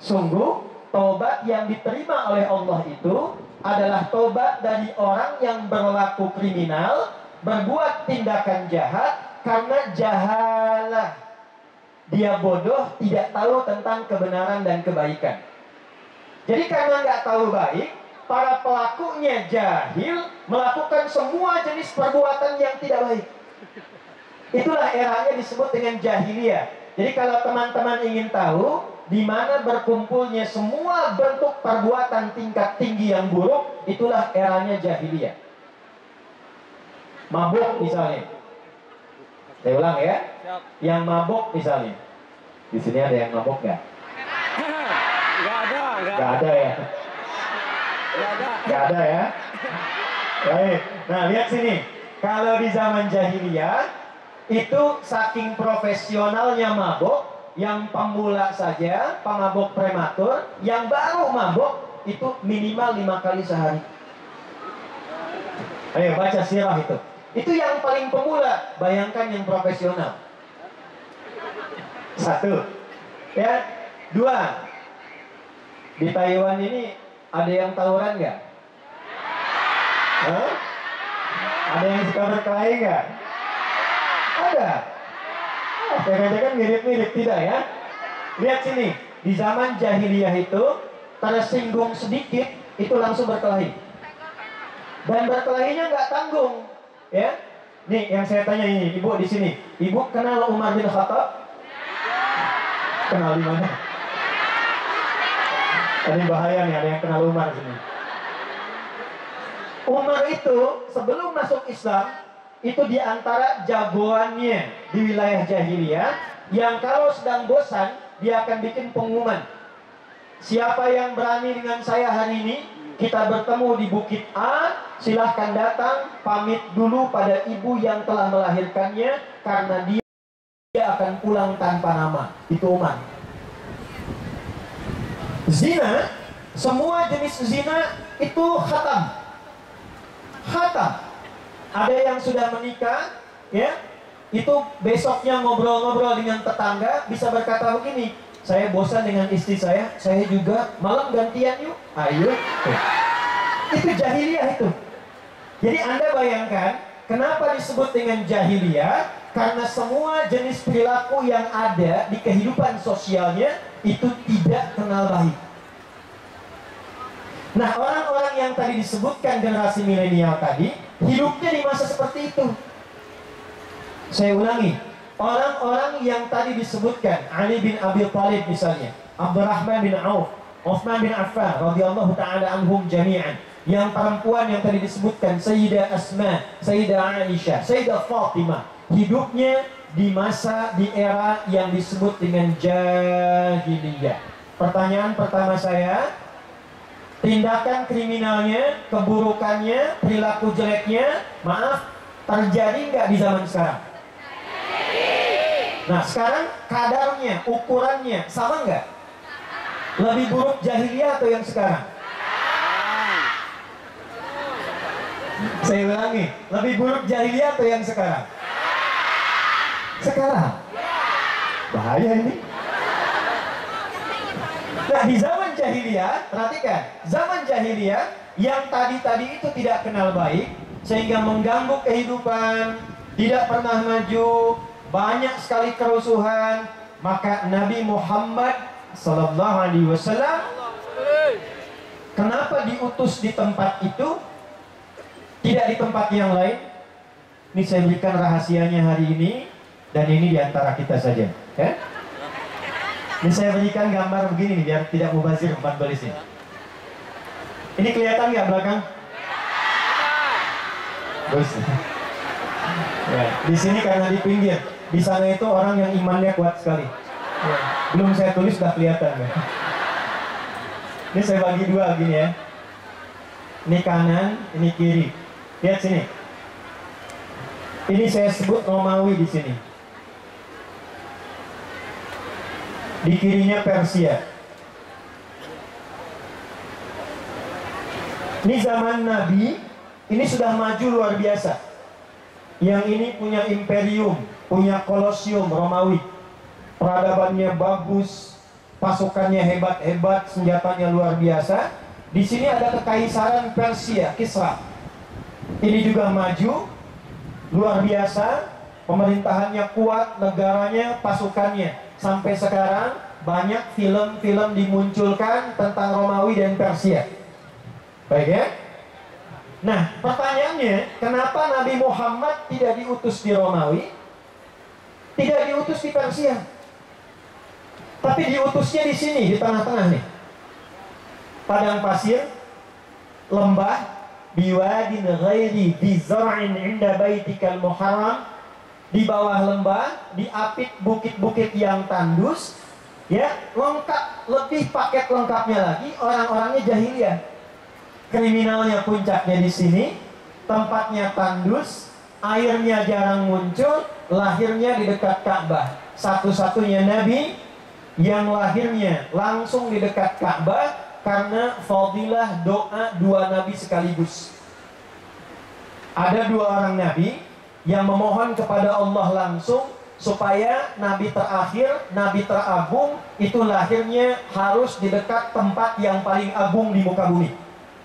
S1: Sungguh taubat yang diterima oleh Allah itu adalah taubat dari orang yang berlaku kriminal, berbuat tindakan jahat karena jahalah. Dia bodoh, tidak tahu tentang kebenaran dan kebaikan. Jadi karena nggak tahu baik, para pelakunya jahil, melakukan semua jenis perbuatan yang tidak baik. Itulah eranya disebut dengan jahiliyah. Jadi kalau teman-teman ingin tahu di mana berkumpulnya semua bentuk perbuatan tingkat tinggi yang buruk, itulah eranya jahiliyah. Mabuk misalnya. Saya ulang ya. Yang mabuk misalnya. Di sini ada yang mabuk nggak?
S3: Nggak ada.
S1: Nggak ada ya. Nggak ada ya. Baik. Nah, lihat sini. Kalau di zaman jahiliyah itu saking profesionalnya mabok, yang pemula saja, pemabok prematur, yang baru mabok itu minimal 5 kali sehari. Ayo baca sirah itu. Itu yang paling pemula, bayangkan yang profesional. 1. Ya, 2. Di Taiwan ini ada yang tawuran nggak? Hah? Ada yang suka berkelahi nggak? Ada. Jangan-jangan mirip-mirip, tidak ya? Lihat sini, di zaman jahiliyah itu tersinggung sedikit itu langsung berkelahi. Dan berkelahinya nggak tanggung, ya. Nih yang saya tanya ini, ibu di sini, ibu kenal Umar bin Khattab? Kenal di mana? Tadi bahaya nih, ada yang kenal Umar sini. Umar itu sebelum masuk Islam itu diantara jagoannya di wilayah jahiliyah yang kalau sedang bosan dia akan bikin pengumuman. Siapa yang berani dengan saya hari ini? Kita bertemu di Bukit A, silahkan datang, pamit dulu pada ibu yang telah melahirkannya, karena dia akan pulang tanpa nama. Itu Umar. Zina, semua jenis zina itu khatam. Khatam. Ada yang sudah menikah, ya, itu besoknya ngobrol-ngobrol dengan tetangga, bisa berkata begini, saya bosan dengan istri saya juga malam gantian yuk, ayo. Itu jahiliyah itu. Jadi Anda bayangkan, kenapa disebut dengan jahiliyah? Karena semua jenis perilaku yang ada di kehidupan sosialnya itu tidak kenal baik. Nah, orang-orang yang tadi disebutkan generasi milenial tadi, hidupnya di masa seperti itu. Saya ulangi, orang-orang yang tadi disebutkan, Ali bin Abi Thalib misalnya, Abdurrahman bin Auf, Utsman bin Affan radhiyallahu taala anhum jami'an, yang perempuan yang tadi disebutkan, Sayyidah Asma, Sayyidah Aisyah, Sayyidah Fatimah, hidupnya di masa, di era yang disebut dengan jahiliyah. Pertanyaan pertama saya, tindakan kriminalnya, keburukannya, perilaku jeleknya, maaf, terjadi nggak di zaman sekarang? Nah, sekarang kadarnya, ukurannya, sama nggak? Lebih buruk jahiliyah atau yang sekarang? Saya ulangi, lebih buruk jahiliyah atau yang sekarang? Sekarang. Bahaya ini. Nah, di zaman jahiliyah, perhatikan, zaman jahiliyah yang tadi-tadi itu tidak kenal baik, sehingga mengganggu kehidupan, tidak pernah maju, banyak sekali kerusuhan, maka Nabi Muhammad sallallahu alaihi wasallam kenapa diutus di tempat itu, tidak di tempat yang lain? Ini saya berikan rahasianya hari ini, dan ini diantara kita saja, ya. Ini saya berikan gambar begini nih, biar tidak mubazir empat balis ini. Ini kelihatan nggak belakang? Bagus. Ya, di sini karena di pinggir, di sana itu orang yang imannya kuat sekali. Ya, belum saya tulis sudah kelihatan ya. Ini saya bagi dua gini ya. Ini kanan, ini kiri. Lihat sini. Ini saya sebut Romawi di sini. Di kirinya Persia. Ini zaman Nabi, ini sudah maju luar biasa. Yang ini punya imperium, punya kolosium Romawi. Peradabannya bagus, pasukannya hebat-hebat, senjatanya luar biasa. Di sini ada kekaisaran Persia, Kisra. Ini juga maju, luar biasa, pemerintahannya kuat, negaranya, pasukannya. Sampai sekarang banyak film-film dimunculkan tentang Romawi dan Persia. Baik ya? Nah, pertanyaannya, kenapa Nabi Muhammad tidak diutus di Romawi? Tidak diutus di Persia. Tapi diutusnya di sini, di tengah-tengah nih. Padang pasir, lembah, biwadin ghairi bi zar'in 'inda baitikal muharram, di bawah lembah, di apit bukit-bukit yang tandus, ya, lengkap, lebih paket lengkapnya lagi, orang-orangnya jahiliyah. kriminalnya puncaknya di sini, tempatnya tandus, airnya jarang muncul, lahirnya di dekat Ka'bah. Satu-satunya nabi yang lahirnya langsung di dekat Ka'bah karena fadilah doa dua nabi sekaligus. Ada dua orang nabi yang memohon kepada Allah langsung supaya nabi terakhir, nabi teragung itu lahirnya harus di dekat tempat yang paling agung di muka bumi.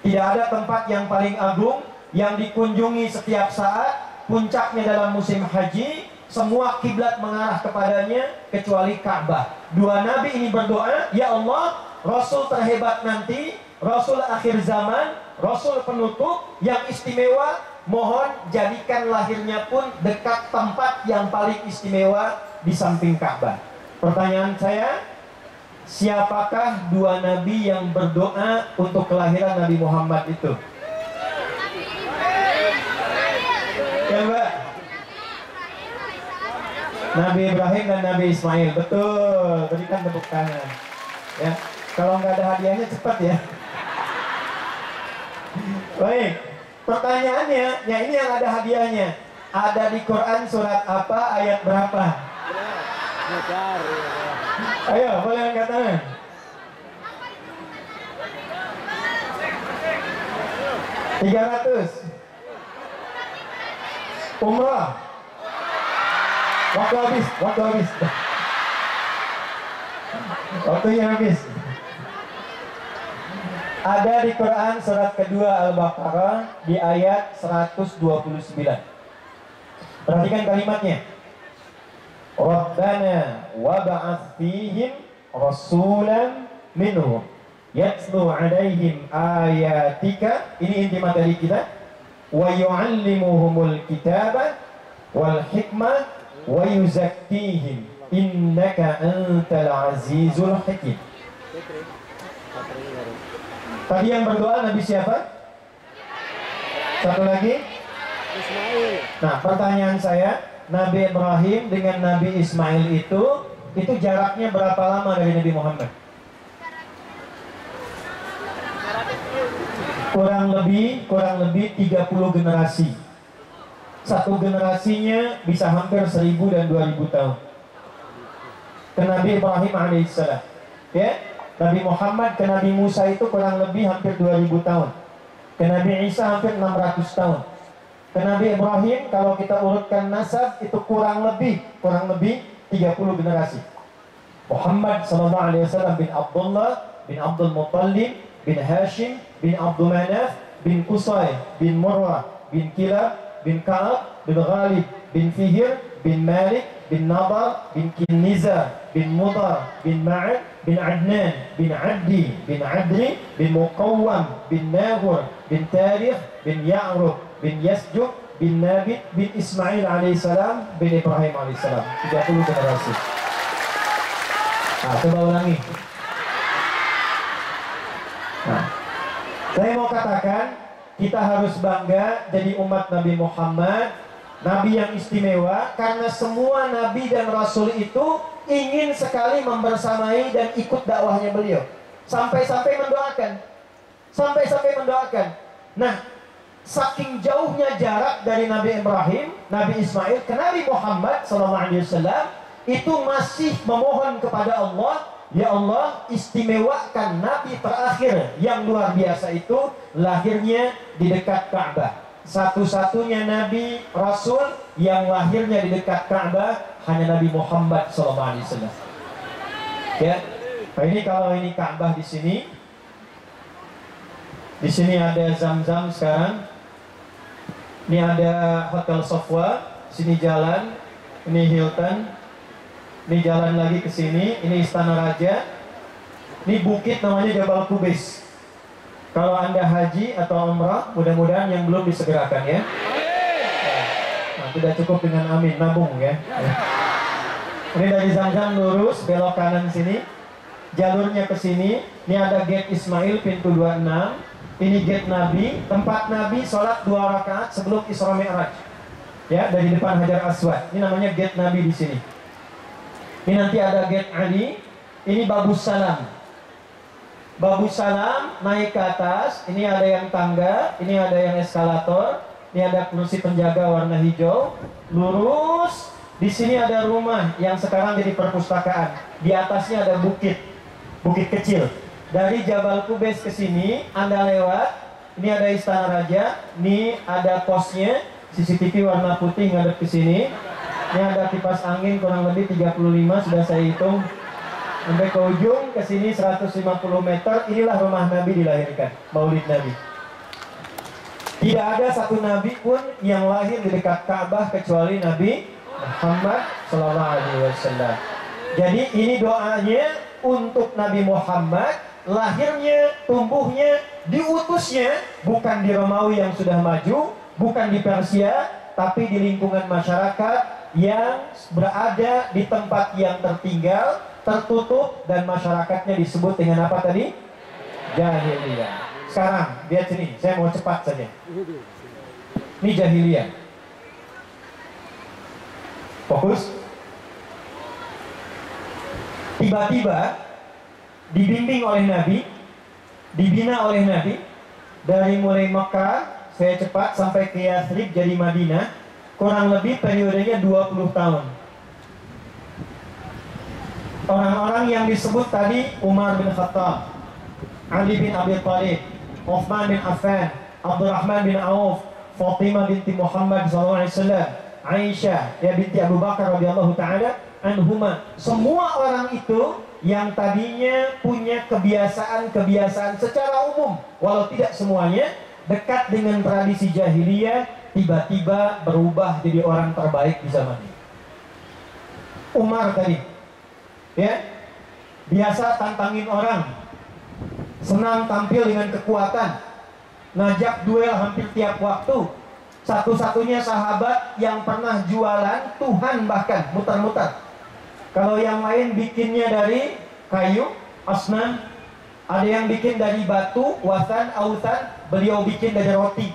S1: Tidak ada tempat yang paling agung yang dikunjungi setiap saat, puncaknya dalam musim haji, semua kiblat mengarah kepadanya kecuali Ka'bah. Dua nabi ini berdoa, ya Allah, Rasul terhebat nanti, Rasul akhir zaman, Rasul penutup yang istimewa, mohon jadikan lahirnya pun dekat tempat yang paling istimewa di samping Ka'bah. Pertanyaan saya, siapakah dua nabi yang berdoa untuk kelahiran Nabi Muhammad itu? Ya Mbak? Nabi Ibrahim dan Nabi Ismail. Betul, berikan tepuk tangan. Ya, kalau nggak ada hadiahnya cepat ya. Baik, pertanyaannya, ya ini yang ada hadiahnya. Ada di Quran surat apa, ayat berapa? Ayo, boleh angkat tangan. $300. Umrah. Waktu habis. Waktunya habis. Ada di Quran surat kedua Al-Baqarah di ayat 129. Perhatikan kalimatnya. Rabbana wab'ats fihim rasulan minhum yatlu 'alaihim ayatika. Ini inti materi kita. Wa yu'allimuhumul kitaba wal hikmah wa yuzakkihim innaka antal azizul hakim. Tadi yang berdoa Nabi siapa? Satu lagi? Ismail. Nah, pertanyaan saya, Nabi Ibrahim dengan Nabi Ismail itu jaraknya berapa lama dari Nabi Muhammad? Kurang lebih 30 generasi. Satu generasinya bisa hampir 1000 dan 2000 tahun. Ke Nabi Ibrahim alaihissalam. Ya, Nabi Muhammad ke Nabi Musa itu kurang lebih hampir 2000 tahun. Ke Nabi Isa hampir 600 tahun. Ke Nabi Ibrahim kalau kita urutkan nasab itu kurang lebih 30 generasi. Muhammad SAW bin Abdullah bin Abdul Muttalib bin Hashim bin Abdul Manaf bin Qusay bin Murrah bin Kilab bin Ka'ab bin Ghalib bin Fihir bin Malik bin Nadar bin Kinniza bin Mudar bin Ma'ad bin Adnan bin Addi bin Adri bin Muqawwam bin Nahur bin Tarikh bin Ya'rub bin Yasjuk bin Nabit bin Ismail alaihissalam bin Ibrahim alaihissalam. 30 generasi. Nah, coba ulangi. Nah, saya mau katakan kita harus bangga jadi umat Nabi Muhammad, Nabi yang istimewa, karena semua Nabi dan Rasul itu ingin sekali membersamai dan ikut dakwahnya beliau. Sampai-sampai mendoakan. Nah, saking jauhnya jarak dari Nabi Ibrahim, Nabi Ismail ke Nabi Muhammad SAW, itu masih memohon kepada Allah, ya Allah, istimewakan Nabi terakhir yang luar biasa itu lahirnya di dekat Ka'bah. Satu-satunya Nabi Rasul yang lahirnya di dekat Ka'bah hanya Nabi Muhammad SAW. Ya, nah ini kalau ini Ka'bah di sini ada Zam-Zam sekarang. Ini ada Hotel Sofwa, sini jalan, ini Hilton. Ini jalan lagi ke sini, ini Istana Raja. Ini bukit namanya Jabal Kubais. Kalau Anda haji atau umrah, mudah-mudahan yang belum disegerakan ya. Nah, tidak cukup dengan amin, nabung ya. Ini dari Zam-Zam lurus, belok kanan sini. Jalurnya ke sini. Ini ada gate Ismail, pintu 26. Ini gate Nabi, tempat Nabi sholat 2 rakaat sebelum Isra Mi'raj. Ya, dari depan Hajar Aswad. Ini namanya gate Nabi di sini. Ini nanti ada gate Ali. Ini Babus Salam. Babu salam, naik ke atas. Ini ada yang tangga, ini ada yang eskalator, ini ada kursi penjaga warna hijau. Lurus, di sini ada rumah yang sekarang jadi perpustakaan. Di atasnya ada bukit, bukit kecil. Dari Jabal Kubais ke sini, Anda lewat. Ini ada istana raja, ini ada posnya, CCTV warna putih ngadep ke sini. Ini ada kipas angin kurang lebih 35, sudah saya hitung. Sampai ke ujung, ke sini 150 meter, inilah rumah Nabi dilahirkan, Maulid Nabi. Tidak ada satu Nabi pun yang lahir di dekat Ka'bah kecuali Nabi Muhammad SAW. Jadi ini doanya untuk Nabi Muhammad, lahirnya, tumbuhnya, diutusnya, bukan di Romawi yang sudah maju, bukan di Persia, tapi di lingkungan masyarakat yang berada di tempat yang tertinggal, tertutup, dan masyarakatnya disebut dengan apa tadi? Jahiliyah. Sekarang, lihat sini, saya mau cepat saja. Ini jahiliyah. Fokus. Tiba-tiba dibimbing oleh Nabi, dibina oleh Nabi, dari mulai Mekah, saya cepat sampai ke Yathrib jadi Madinah, kurang lebih periodenya 20 tahun. Orang-orang yang disebut tadi, Umar bin Khattab, Ali bin Abi Thalib, Uthman bin Affan, Abdurrahman bin Auf, Fatimah binti Muhammad SAW, Aisyah ya binti Abu Bakar radhiyallahu ta'ala anhuma. Semua orang itu yang tadinya punya kebiasaan-kebiasaan secara umum, walau tidak semuanya, dekat dengan tradisi jahiliyah, tiba-tiba berubah jadi orang terbaik di zaman ini. Umar tadi, ya, biasa tantangin orang, senang tampil dengan kekuatan, ngajak duel hampir tiap waktu. Satu-satunya sahabat yang pernah jualan Tuhan, bahkan muter-muter. Kalau yang lain bikinnya dari kayu, asnan, ada yang bikin dari batu, wasan, autan, beliau bikin dari roti.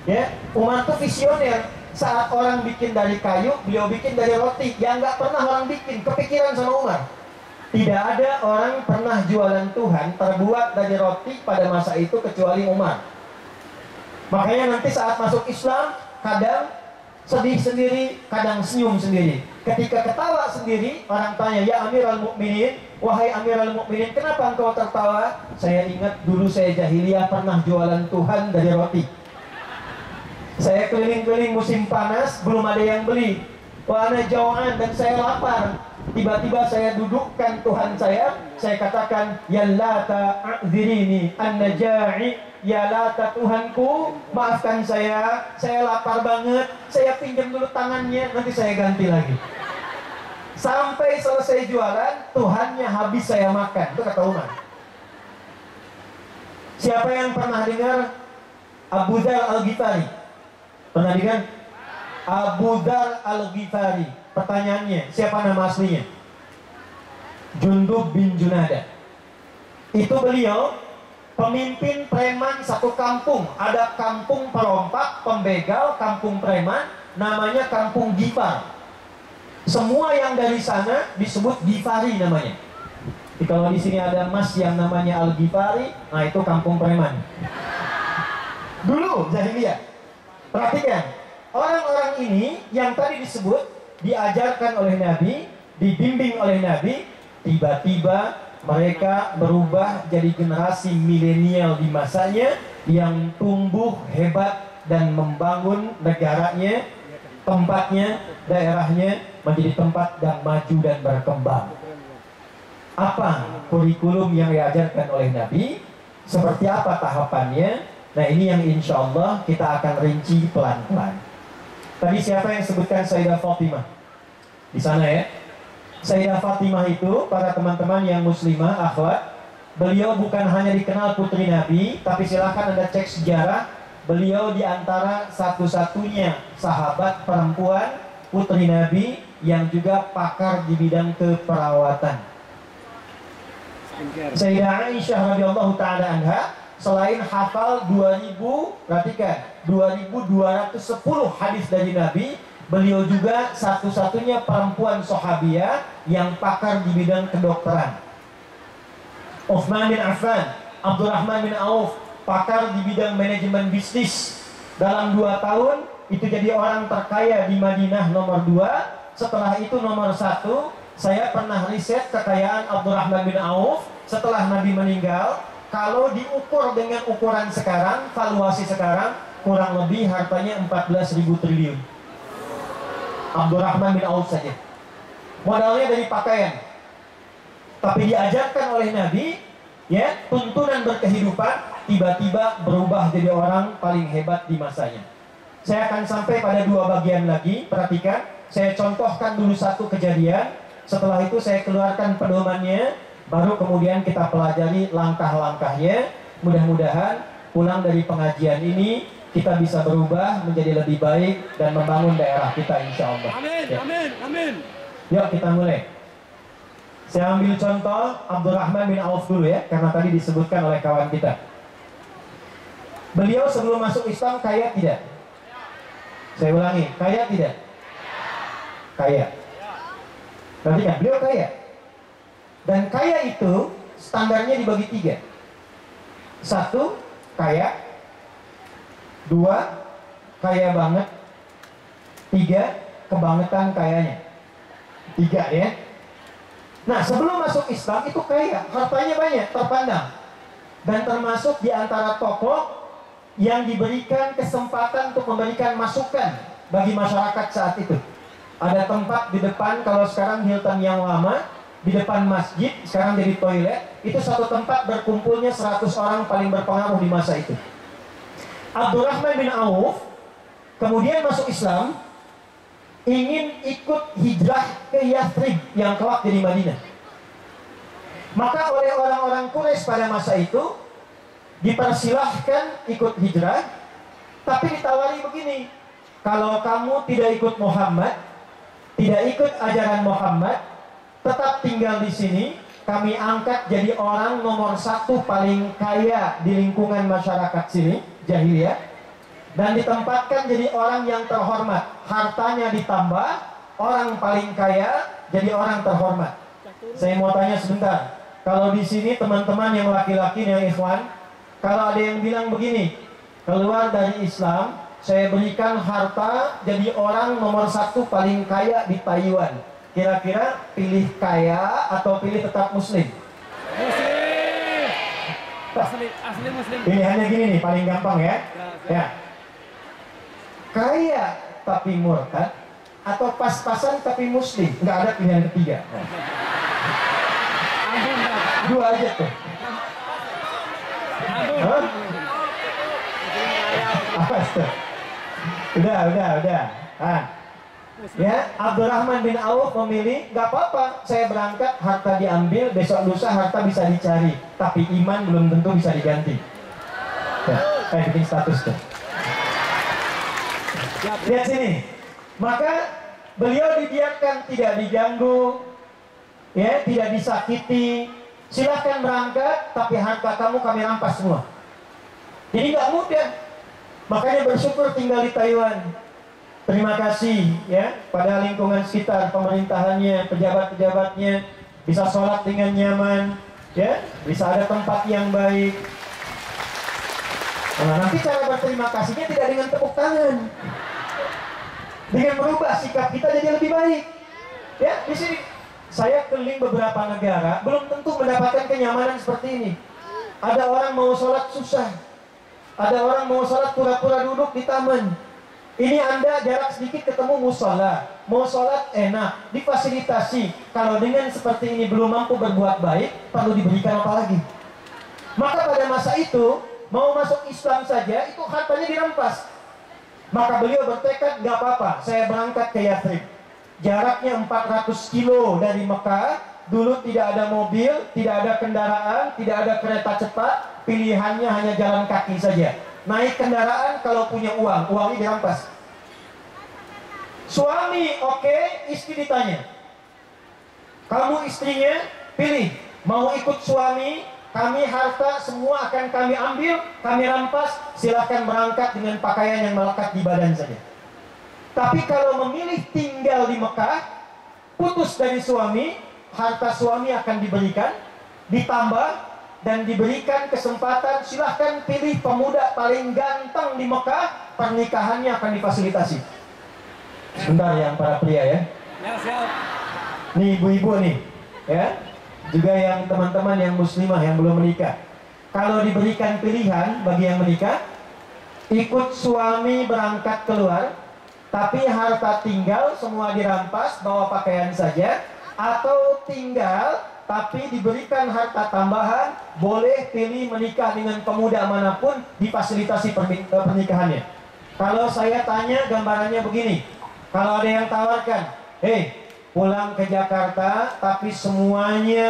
S1: Ya, Umar tuh visioner. Saat orang bikin dari kayu, beliau bikin dari roti. Yang nggak pernah orang bikin, kepikiran sama Umar. Tidak ada orang pernah jualan Tuhan terbuat dari roti pada masa itu kecuali Umar. Makanya nanti saat masuk Islam, kadang sedih sendiri, kadang senyum sendiri. Ketika ketawa sendiri, orang tanya, ya Amirul Mukminin, wahai Amirul Mukminin, kenapa engkau tertawa? Saya ingat dulu saya jahiliyah pernah jualan Tuhan dari roti. Saya keliling-keliling musim panas, belum ada yang beli. Wah, ana jauhan dan saya lapar. Tiba-tiba saya dudukkan Tuhan saya katakan, ya Lata a'dzirini an-naja'i, ya Lata Tuhanku, maafkan saya lapar banget, saya pinjam dulu tangannya, nanti saya ganti lagi. Sampai selesai jualan, Tuhannya habis saya makan. Itu kata Umar. Siapa yang pernah dengar Abu Dzar Al-Ghifari? Pernah dengar? Abu Dzar Al-Ghifari. Pertanyaannya, siapa nama aslinya? Jundub bin Junada. Itu beliau pemimpin preman satu kampung. Ada kampung perompak, pembegal, kampung preman, namanya kampung Ghifar. Semua yang dari sana disebut Ghifari namanya. Jadi kalau di sini ada mas yang namanya Al-Ghifari, nah itu kampung preman. Dulu jahiliyah. Perhatikan, orang-orang ini yang tadi disebut diajarkan oleh Nabi, dibimbing oleh Nabi, tiba-tiba mereka berubah jadi generasi milenial di masanya yang tumbuh hebat dan membangun negaranya, tempatnya, daerahnya menjadi tempat yang maju dan berkembang. Apa kurikulum yang diajarkan oleh Nabi? Seperti apa tahapannya? Nah, ini yang insya Allah kita akan rinci pelan-pelan. Tadi siapa yang sebutkan Sayyidah Fatimah? Di sana ya. Sayyidah Fatimah itu, para teman-teman yang muslimah, akhwat, beliau bukan hanya dikenal putri Nabi, tapi silakan Anda cek sejarah, beliau diantara satu-satunya sahabat perempuan putri Nabi yang juga pakar di bidang keperawatan. Sayyidah Aisyah radhiyallahu ta'ala anha, selain hafal 2210 hadis dari Nabi, beliau juga satu-satunya perempuan sahabiah yang pakar di bidang kedokteran. Utsman bin Affan, Abdurrahman bin Auf, pakar di bidang manajemen bisnis. Dalam 2 tahun itu jadi orang terkaya di Madinah nomor 2. Setelah itu nomor 1. Saya pernah riset kekayaan Abdurrahman bin Auf setelah Nabi meninggal. Kalau diukur dengan ukuran sekarang, valuasi sekarang, kurang lebih hartanya 14.000 triliun. Abdurrahman bin Auf saja. Modalnya dari pakaian. Tapi diajarkan oleh Nabi, ya, tuntunan berkehidupan, tiba-tiba berubah jadi orang paling hebat di masanya. Saya akan sampai pada 2 bagian lagi. Perhatikan, saya contohkan dulu satu kejadian. Setelah itu saya keluarkan pedomannya, baru kemudian kita pelajari langkah-langkahnya. Mudah-mudahan pulang dari pengajian ini kita bisa berubah menjadi lebih baik dan membangun daerah kita, insya Allah.
S4: Amin,
S1: Ya.
S4: amin, amin.
S1: Yuk kita mulai. Saya ambil contoh Abdurrahman bin Auf dulu ya, karena tadi disebutkan oleh kawan kita. Beliau sebelum masuk Islam kaya tidak? Saya ulangi, kaya tidak? Kaya. Berarti kan beliau kaya. Dan kaya itu standarnya dibagi 3. 1, kaya. 2, kaya banget. 3, kebangetan kayanya. 3 ya. Nah, sebelum masuk Islam itu kaya, hartanya banyak, terpandang. Dan termasuk di antara tokoh yang diberikan kesempatan untuk memberikan masukan bagi masyarakat saat itu. Ada tempat di depan, kalau sekarang Hilton yang lama, di depan masjid, sekarang jadi toilet. Itu satu tempat berkumpulnya 100 orang paling berpengaruh di masa itu. Abdurrahman bin Auf kemudian masuk Islam, ingin ikut hijrah ke Yathrib yang kelak jadi Madinah. Maka oleh orang-orang Quraisy pada masa itu dipersilahkan ikut hijrah, tapi ditawari begini, kalau kamu tidak ikut Muhammad, tidak ikut ajaran Muhammad, tetap tinggal di sini, kami angkat jadi orang nomor 1 paling kaya di lingkungan masyarakat sini, jahiliyah, dan ditempatkan jadi orang yang terhormat, hartanya ditambah, orang paling kaya jadi orang terhormat. Saya mau tanya sebentar, kalau di sini teman-teman yang laki-laki yang ikhwan, kalau ada yang bilang begini, keluar dari Islam, saya berikan harta jadi orang nomor 1 paling kaya di Taiwan. Kira-kira pilih kaya atau pilih tetap muslim?
S4: Muslim. Asli muslim.
S1: Pilihannya gini nih, paling gampang ya. Ya. Kaya tapi murtad atau pas-pasan tapi muslim? Nggak ada pilihan ketiga.
S4: Ampun, Pak.
S1: 2 aja tuh.
S4: Ampun.
S1: Hah? Apa tuh? Udah. Ah. Ya, Abdurrahman bin Auf memilih, nggak apa-apa, saya berangkat, harta diambil, besok lusa harta bisa dicari, tapi iman belum tentu bisa diganti. Ya, kayak bikin status tuh. Lihat sini. Maka beliau dibiarkan, tidak diganggu, ya, tidak disakiti. Silahkan berangkat, tapi harta kamu kami rampas semua. Jadi nggak mudah. Makanya bersyukur tinggal di Taiwan. Terima kasih ya pada lingkungan sekitar, pemerintahannya, pejabat-pejabatnya, bisa sholat dengan nyaman, ya, bisa ada tempat yang baik. Nah, nanti cara berterima kasihnya tidak dengan tepuk tangan, dengan merubah sikap kita jadi lebih baik. Ya, di sini saya keliling beberapa negara, belum tentu mendapatkan kenyamanan seperti ini. Ada orang mau sholat susah, ada orang mau sholat pura-pura duduk di taman. Ini Anda jarak sedikit ketemu musola, mau sholat enak, difasilitasi. Kalau dengan seperti ini belum mampu berbuat baik, perlu diberikan apa lagi? Maka pada masa itu, mau masuk Islam saja, itu hartanya dirampas. Maka beliau bertekad, gak apa-apa, saya berangkat ke Yathrib. Jaraknya 400 kilo dari Mekah. Dulu tidak ada mobil, tidak ada kendaraan, tidak ada kereta cepat. Pilihannya hanya jalan kaki saja. Naik kendaraan kalau punya uang, uangnya dirampas. Suami oke, istri ditanya, kamu istrinya pilih, mau ikut suami, kami harta semua akan kami ambil, kami rampas, silahkan berangkat dengan pakaian yang melekat di badan saja. Tapi kalau memilih tinggal di Mekah, putus dari suami, harta suami akan diberikan, ditambah dan diberikan kesempatan, silahkan pilih pemuda paling ganteng di Mekah, pernikahannya akan difasilitasi. Sebentar yang para pria ya.
S4: Ya, siap.
S1: Nih ibu-ibu nih, ya. Juga yang teman-teman yang muslimah yang belum menikah. Kalau diberikan pilihan bagi yang menikah, ikut suami berangkat keluar, tapi harta tinggal semua dirampas, bawa pakaian saja, atau tinggal tapi diberikan harta tambahan, boleh pilih menikah dengan pemuda manapun, difasilitasi pernikahannya. Kalau saya tanya gambarannya begini, kalau ada yang tawarkan, pulang ke Jakarta tapi semuanya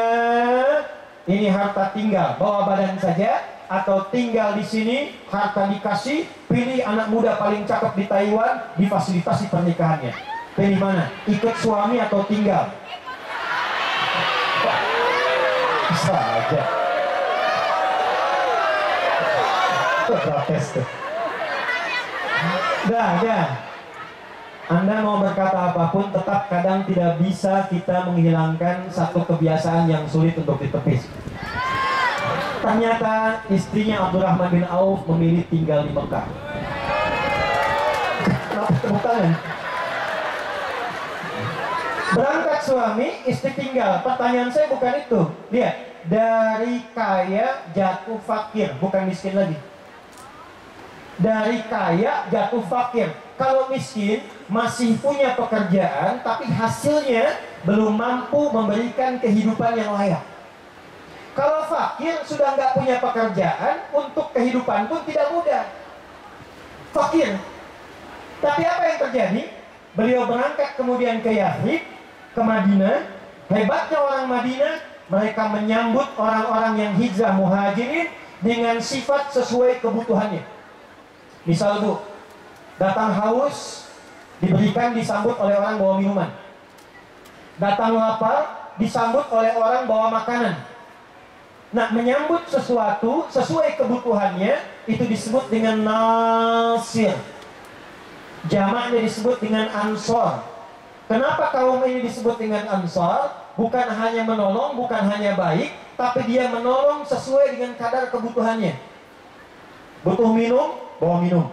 S1: ini harta tinggal, bawa badan saja, atau tinggal di sini harta dikasih, pilih anak muda paling cakep di Taiwan, difasilitasi pernikahannya. Pilih mana? Ikut suami atau tinggal? Bisa aja. Protes tuh. Dah. Anda mau berkata apapun, tetap kadang tidak bisa kita menghilangkan satu kebiasaan yang sulit untuk ditepis. Ternyata istrinya Abdurrahman bin Auf memilih tinggal di Mekah. Kenapa tepuk tangan? Berangkat suami, istri tinggal. Pertanyaan saya bukan itu. Lihat, dari kaya jatuh fakir, bukan miskin lagi. Dari kaya jatuh fakir. Kalau miskin masih punya pekerjaan, tapi hasilnya belum mampu memberikan kehidupan yang layak. Kalau fakir sudah nggak punya pekerjaan, untuk kehidupan pun tidak mudah. Fakir. Tapi apa yang terjadi? Beliau berangkat kemudian ke Yathrib, ke Madinah. Hebatnya orang Madinah, mereka menyambut orang-orang yang hijrah muhajirin dengan sifat sesuai kebutuhannya. Misal Bu, datang haus, diberikan disambut oleh orang bawa minuman. Datang lapar, disambut oleh orang bawa makanan. Nah, menyambut sesuatu sesuai kebutuhannya itu disebut dengan nasir. Jamaknya disebut dengan ansor. Kenapa kaum ini disebut dengan ansor? Bukan hanya menolong, bukan hanya baik, tapi dia menolong sesuai dengan kadar kebutuhannya. Butuh minum, bawa minum.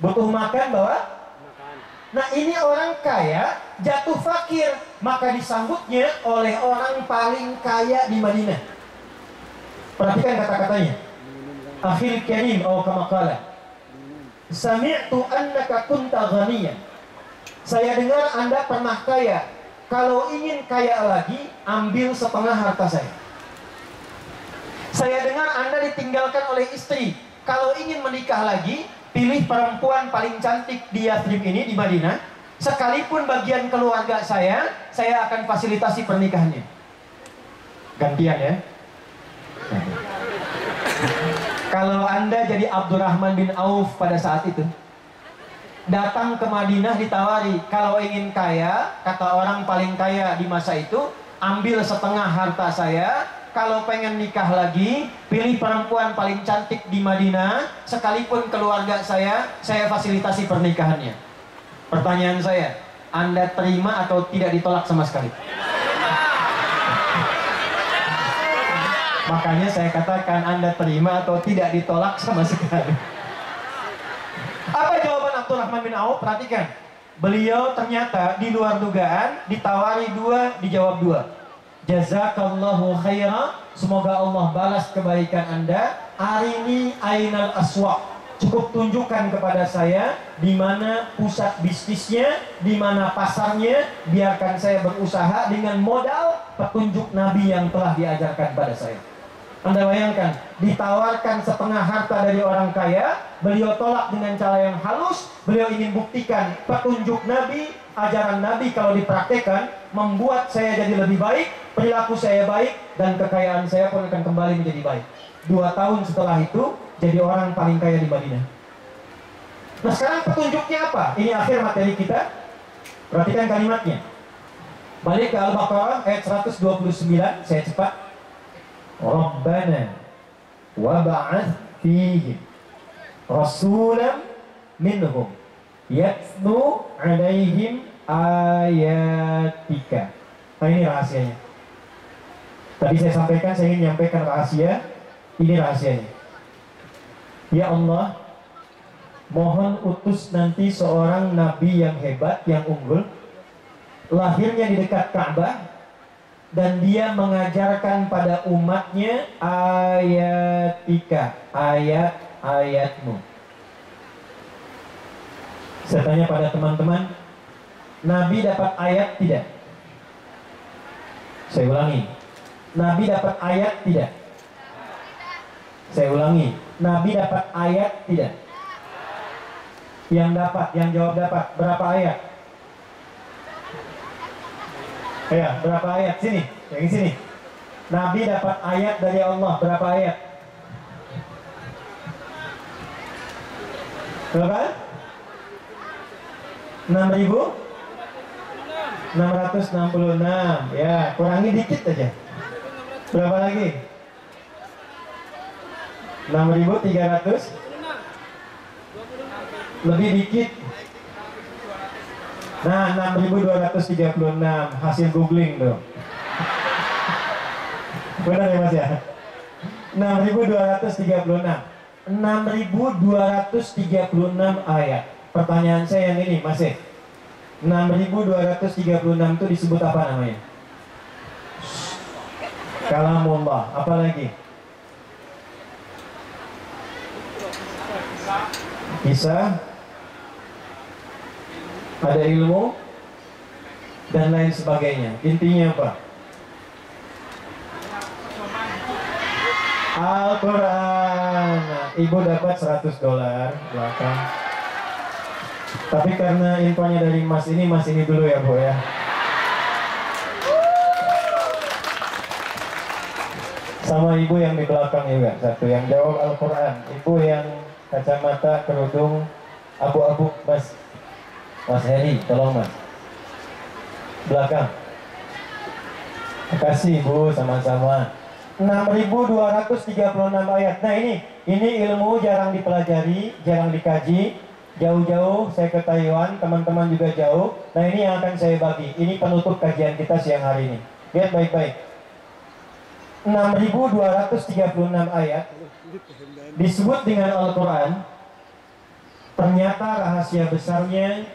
S1: Butuh makan, bawa makan. Nah, ini orang kaya jatuh fakir, maka disambutnya oleh orang paling kaya di Madinah. Perhatikan kata-katanya. Akhil karim atau kama qala. Sami'tu annaka kunta ghaniyan. Saya dengar Anda pernah kaya. Kalau ingin kaya lagi, ambil setengah harta saya. Saya dengar Anda ditinggalkan oleh istri. Kalau ingin menikah lagi, pilih perempuan paling cantik di Yathrib ini, di Madinah. Sekalipun bagian keluarga saya akan fasilitasi pernikahannya. Gantian ya. Kalau Anda jadi Abdurrahman bin Auf pada saat itu, datang ke Madinah ditawari, kalau ingin kaya, kata orang paling kaya di masa itu, ambil setengah harta saya. Kalau pengen nikah lagi, pilih perempuan paling cantik di Madinah, sekalipun keluarga saya fasilitasi pernikahannya. Pertanyaan saya, Anda terima atau tidak ditolak sama sekali? Makanya saya katakan Anda terima atau tidak ditolak sama sekali. Apa jawaban Abdurrahman bin Auf? Perhatikan. Beliau ternyata di luar dugaan, ditawari 2, dijawab 2. Jazakallahu khairan. Semoga Allah balas kebaikan Anda. Arini ainal aswaq. Cukup tunjukkan kepada saya di mana pusat bisnisnya, di mana pasarnya. Biarkan saya berusaha dengan modal petunjuk Nabi yang telah diajarkan pada saya. Anda bayangkan, ditawarkan setengah harta dari orang kaya, beliau tolak dengan cara yang halus. Beliau ingin buktikan petunjuk Nabi, ajaran Nabi kalau dipraktekkan membuat saya jadi lebih baik, perilaku saya baik, dan kekayaan saya pun akan kembali menjadi baik. 2 tahun setelah itu, jadi orang paling kaya di Madinah. Nah, sekarang petunjuknya apa? Ini akhir materi kita. Perhatikan kalimatnya. Balik ke Al-Baqarah ayat 129, saya cepat. Rabbana wa ba'ath fihim rasulan minhum yatlu 'alaihim ayatika. Nah, ini rahasianya. Tadi saya sampaikan, saya ingin menyampaikan rahasia. Ini rahasianya. Ya Allah, mohon utus nanti seorang nabi yang hebat, yang unggul, lahirnya di dekat Ka'bah, dan dia mengajarkan pada umatnya ayatika, ayat-ayatmu. Saya tanya pada teman-teman, Nabi dapat ayat tidak? Saya ulangi, Nabi dapat ayat tidak? Saya ulangi, Nabi dapat ayat tidak? Yang dapat, yang jawab dapat, berapa ayat? Ya, berapa ayat? Sini, yang sini. Nabi dapat ayat dari Allah, berapa ayat? Berapa? 6.666. Ya, kurangi dikit aja. Berapa lagi? 6.300. Lebih dikit. Nah, 6.236 hasil googling tuh. Benar ya Mas ya? 6.236. 6.236 ayat. Pertanyaan saya yang ini, Mas. 6.236 itu disebut apa namanya? Kalamullah. Apa lagi? Kisah, ada ilmu, dan lain sebagainya. Intinya apa? Al-Quran. Ibu dapat $100 belakang. Tapi karena infonya dari Mas ini dulu ya Bu ya. Sama ibu yang di belakang juga, satu yang jawab Al-Quran. Ibu yang kacamata, kerudung, abu-abu, Mas Heri, tolong Mas. Belakang. Makasih Ibu, sama-sama. 6.236 ayat. Nah ini ilmu jarang dipelajari, jarang dikaji. Jauh-jauh saya ke Taiwan, teman-teman juga jauh. Nah ini yang akan saya bagi. Ini penutup kajian kita siang hari ini. Lihat baik-baik. 6.236 ayat disebut dengan Al-Quran. Ternyata rahasia besarnya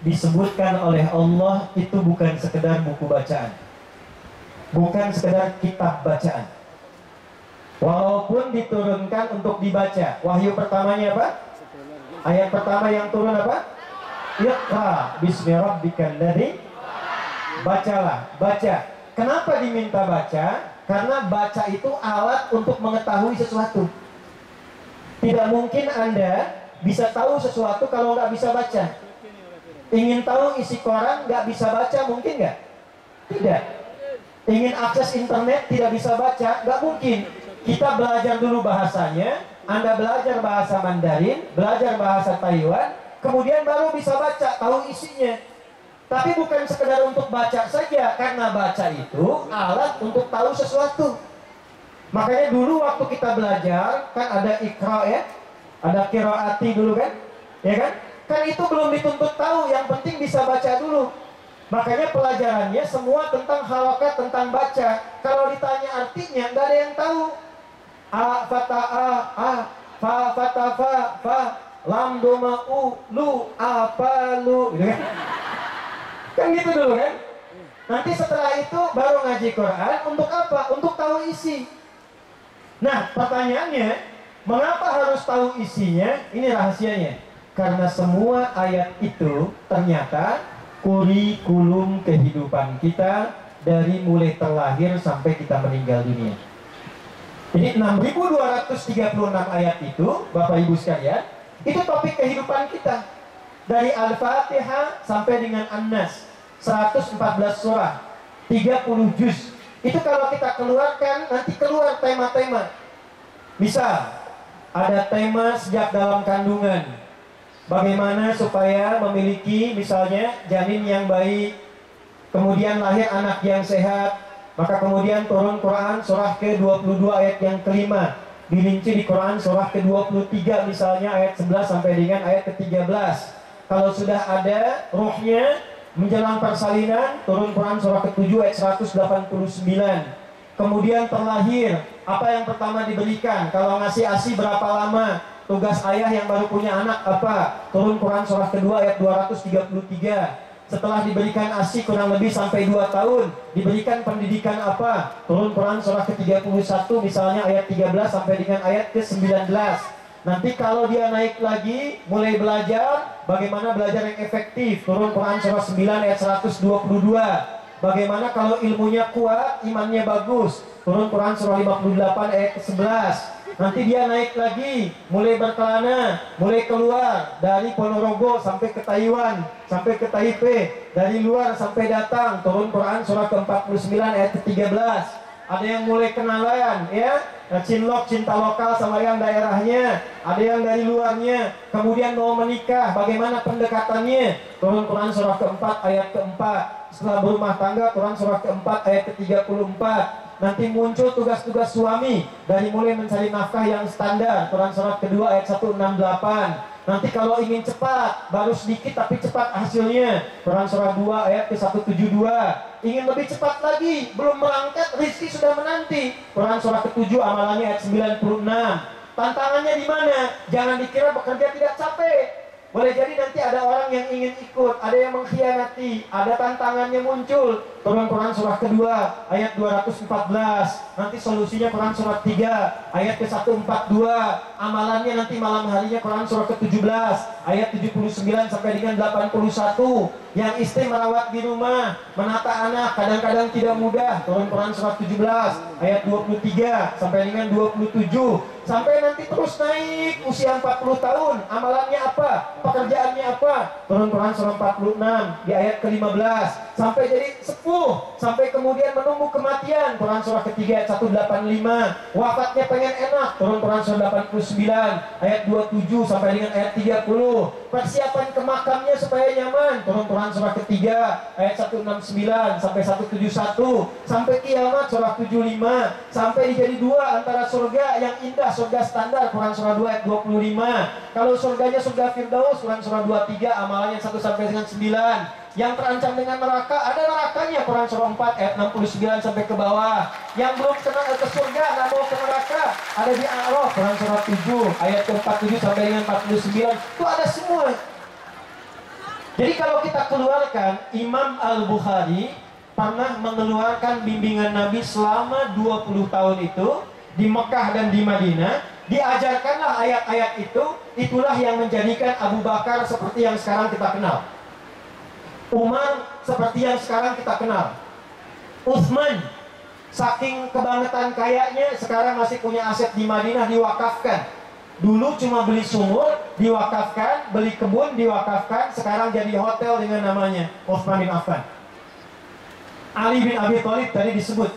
S1: disebutkan oleh Allah itu bukan sekedar buku bacaan, bukan sekedar kitab bacaan. Walaupun diturunkan untuk dibaca. Wahyu pertamanya apa? Ayat pertama yang turun apa? Iqra bismi rabbikal ladzi. Bacalah, baca. Kenapa diminta baca? Karena baca itu alat untuk mengetahui sesuatu. Tidak mungkin Anda bisa tahu sesuatu kalau nggak bisa baca. Ingin tahu isi koran nggak bisa baca, mungkin nggak? Tidak. Ingin akses internet tidak bisa baca, nggak mungkin. Kita belajar dulu bahasanya. Anda belajar bahasa Mandarin, belajar bahasa Taiwan, kemudian baru bisa baca, tahu isinya. Tapi bukan sekedar untuk baca saja, karena baca itu alat untuk tahu sesuatu. Makanya dulu waktu kita belajar, kan ada ikra ya, ada qiraati dulu kan, ya kan? Kan itu belum dituntut tahu, yang penting bisa baca dulu. Makanya pelajarannya semua tentang halakat, tentang baca. Kalau ditanya artinya, nggak ada yang tahu. A fata a fa fata fa lam doma u lu apa lu, gitu kan? Kan gitu dulu kan? Nanti setelah itu baru ngaji Quran. Untuk apa? Untuk tahu isi. Nah pertanyaannya, mengapa harus tahu isinya? Ini rahasianya. Karena semua ayat itu ternyata kurikulum kehidupan kita dari mulai terlahir sampai kita meninggal dunia. Jadi 6.236 ayat itu, Bapak Ibu sekalian, itu topik kehidupan kita. Dari Al-Fatihah sampai dengan An-Nas, 114 surah, 30 juz. Itu kalau kita keluarkan, nanti keluar tema-tema. Misal, ada tema sejak dalam kandungan. Bagaimana supaya memiliki misalnya janin yang baik, kemudian lahir anak yang sehat. Maka kemudian turun Quran surah ke-22 ayat yang kelima. Dirinci di Quran surah ke-23 misalnya ayat 11 sampai dengan ayat ke-13. Kalau sudah ada ruhnya menjelang persalinan, turun Quran surah ke-7 ayat 189. kemudian terlahir, apa yang pertama diberikan? Kalau ngasih ASI berapa lama? Tugas ayah yang baru punya anak apa? Turun Quran surah kedua ayat 233. Setelah diberikan ASI kurang lebih sampai 2 tahun, diberikan pendidikan apa? Turun Quran surah ke-31 misalnya ayat 13 sampai dengan ayat ke-19. Nanti kalau dia naik lagi, mulai belajar, bagaimana belajar yang efektif? Turun Quran surah 9 ayat 122. Bagaimana kalau ilmunya kuat, imannya bagus? Turun Quran surah 58 ayat ke-11. Nanti dia naik lagi, mulai berkelana, mulai keluar dari Ponorogo sampai ke Taiwan, sampai ke Taipei, dari luar sampai datang. Turun Quran surah ke-49 ayat ke-13. Ada yang mulai kenalan, ya, cinlok, cinta lokal sama yang daerahnya. Ada yang dari luarnya, kemudian mau menikah, bagaimana pendekatannya? Turun Quran surah ke-4 ayat ke-4. Setelah berumah tangga, Quran surah ke-4 ayat ke-34. Nanti muncul tugas-tugas suami, dari mulai mencari nafkah yang standar, Quran surah kedua ayat 168. Nanti kalau ingin cepat, baru sedikit tapi cepat hasilnya, Quran surah 2 ayat ke-172. Ingin lebih cepat lagi, belum berangkat, rizki sudah menanti, Quran surah ke-7 amalannya ayat 96. Tantangannya di mana? Jangan dikira bekerja tidak capek. Boleh jadi nanti ada orang yang ingin ikut, ada yang mengkhianati, ada tantangannya muncul. Turun Quran surah kedua ayat 214. Nanti solusinya Quran surah 3 ayat ke-142. Amalannya nanti malam harinya Quran surah ke-17 ayat 79 sampai dengan 81. Yang istri merawat di rumah, menata anak kadang-kadang tidak mudah. Turun Quran surah 17 ayat 23 sampai dengan 27. Sampai nanti terus naik usia 40 tahun. Amalannya apa? Pekerjaannya apa? Turun Quran surah 46 di ayat ke-15 sampai jadi sepuh, sampai kemudian menunggu kematian. Quran surah ketiga ayat 185. Wafatnya pengen enak. Turun Quran surah 89 ayat 27 sampai dengan ayat 30. Persiapan ke makamnya supaya nyaman. Turun Quran surah ketiga ayat 169 sampai 171. Sampai kiamat surah 75. Sampai jadi dua antara surga yang indah, surga standar, Quran surah 2 ayat 25. Kalau surganya surga Firdaus, Quran surah 23 amalannya 1 sampai dengan 9. Yang terancam dengan neraka, ada nerakanya, Quran surah 4 ayat 69 sampai ke bawah. Yang belum kenal ke surga, nggak mau ke neraka, ada di A'raf, Quran surah 7 ayat ke-47 sampai dengan 49. Itu ada semua. Jadi kalau kita keluarkan, Imam Al-Bukhari pernah mengeluarkan bimbingan Nabi selama 20 tahun itu di Mekah dan di Madinah. Diajarkanlah ayat-ayat itu. Itulah yang menjadikan Abu Bakar seperti yang sekarang kita kenal, Umar seperti yang sekarang kita kenal, Utsman saking kebangetan kayanya sekarang masih punya aset di Madinah diwakafkan. Dulu cuma beli sumur diwakafkan, beli kebun diwakafkan, sekarang jadi hotel dengan namanya Utsman bin Affan. Ali bin Abi Thalib tadi disebut,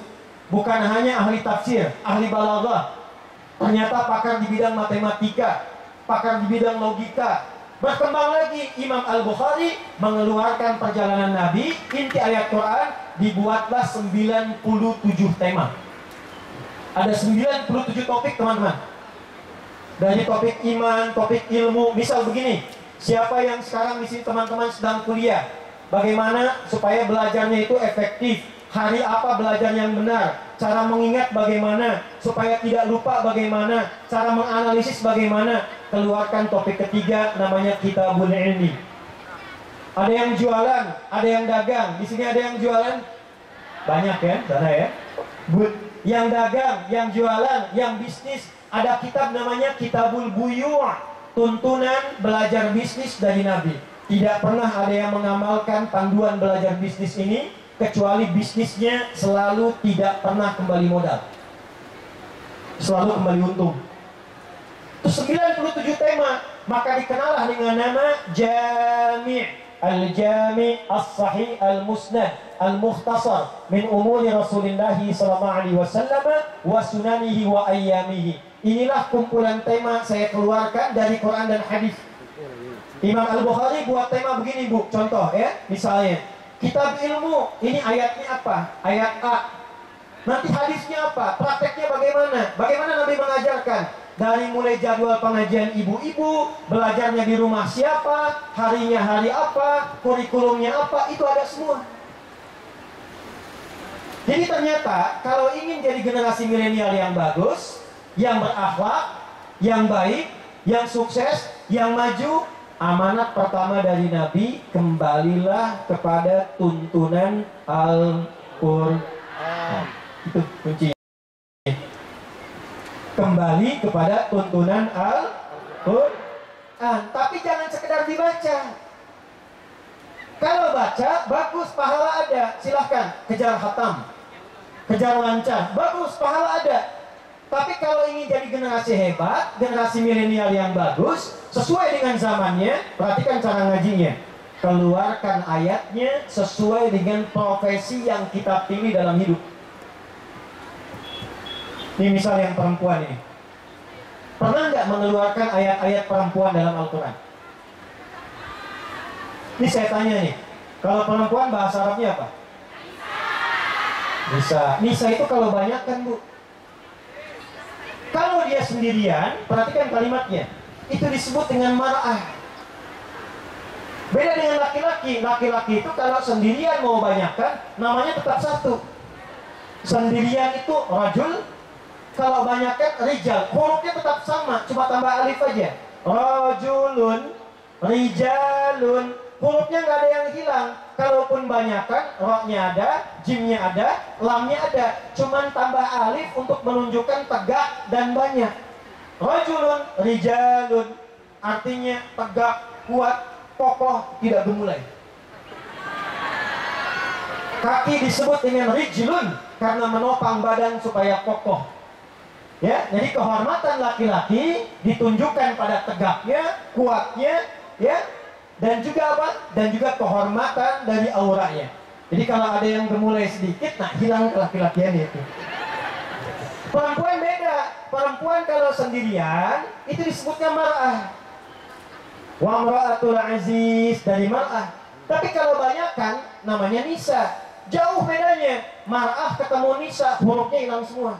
S1: bukan hanya ahli tafsir, ahli balaghah, ternyata pakar di bidang matematika, pakar di bidang logika. Berkembang lagi, Imam Al-Bukhari mengeluarkan perjalanan Nabi, inti ayat Quran, dibuatlah 97 tema. Ada 97 topik, teman-teman. Dari topik iman, topik ilmu. Misal begini, siapa yang sekarang di sini teman-teman sedang kuliah, bagaimana supaya belajarnya itu efektif? Hari apa belajar yang benar? Cara mengingat bagaimana? Supaya tidak lupa bagaimana? Cara menganalisis bagaimana? Keluarkan topik ketiga, namanya Kitabul Ilmi. Ada yang jualan, ada yang dagang. Di sini ada yang jualan, banyak ya, sana ya. Yang dagang, yang jualan, yang bisnis. Ada kitab namanya Kitabul Buyu', tuntunan belajar bisnis dari Nabi. Tidak pernah ada yang mengamalkan panduan belajar bisnis ini kecuali bisnisnya selalu tidak pernah kembali modal, selalu kembali untung. Itu 97 tema, maka dikenallah dengan nama Jami' Al-Jami' As-Sahih Al-Musnad Al-Mukhtasar min umuri Rasulullah sallallahu alaihi wasallam wa sunanihi wa ayyamihi. Inilah kumpulan tema saya keluarkan dari Quran dan hadis. Imam Al-Bukhari buat tema begini, Bu. Contoh ya, misalnya kitab ilmu, ini ayatnya apa? Ayat A. Nanti hadisnya apa? Prakteknya bagaimana? Bagaimana Nabi mengajarkan? Dari mulai jadwal pengajian ibu-ibu, belajarnya di rumah siapa, harinya hari apa, kurikulumnya apa, itu ada semua. Jadi ternyata kalau ingin jadi generasi milenial yang bagus, yang berakhlak, yang baik, yang sukses, yang maju, amanat pertama dari Nabi, kembalilah kepada tuntunan Al-Qur'an. Itu kuncinya. Kembali kepada tuntunan Al-Qur'an. Tapi jangan sekedar dibaca. Kalau baca, bagus, pahala ada. Silahkan, kejar khatam, kejar lancar, bagus, pahala ada. Tapi kalau ingin jadi generasi hebat, generasi milenial yang bagus, sesuai dengan zamannya, perhatikan cara ngajinya. Keluarkan ayatnya sesuai dengan profesi yang kita pilih dalam hidup. Ini misal yang perempuan ini. Pernah nggak mengeluarkan ayat-ayat perempuan dalam Al-Quran? Ini saya tanya nih, kalau perempuan bahasa Arabnya apa? Nisa. Nisa itu kalau banyak kan, Bu? Kalau dia sendirian, perhatikan kalimatnya, itu disebut dengan mar'ah. Beda dengan laki-laki. Laki-laki itu kalau sendirian mau banyakkan, namanya tetap satu. Sendirian itu rajul, kalau banyakkan rijal. Hurufnya tetap sama, cuma tambah alif aja. Rajulun, rijalun. Hurufnya nggak ada yang hilang. Kalaupun banyakkan, ro-nya ada, jimnya ada, lamnya ada. Cuman tambah alif untuk menunjukkan tegak dan banyak. Rajulun, rijalun. Artinya tegak, kuat, kokoh, tidak gemulai. Kaki disebut dengan rijlun karena menopang badan supaya kokoh. Ya, jadi kehormatan laki-laki ditunjukkan pada tegaknya, kuatnya, ya. Dan juga apa? Dan juga kehormatan dari auranya. Jadi kalau ada yang gemulai sedikit, nah hilang laki-lakiannya itu. Perempuan beda. Perempuan kalau sendirian, itu disebutnya mar'ah. Wa mra'atul aziz, dari mar'ah. Tapi kalau banyakan, namanya nisa. Jauh bedanya. Mar'ah ketemu nisa, hurufnya hilang semua.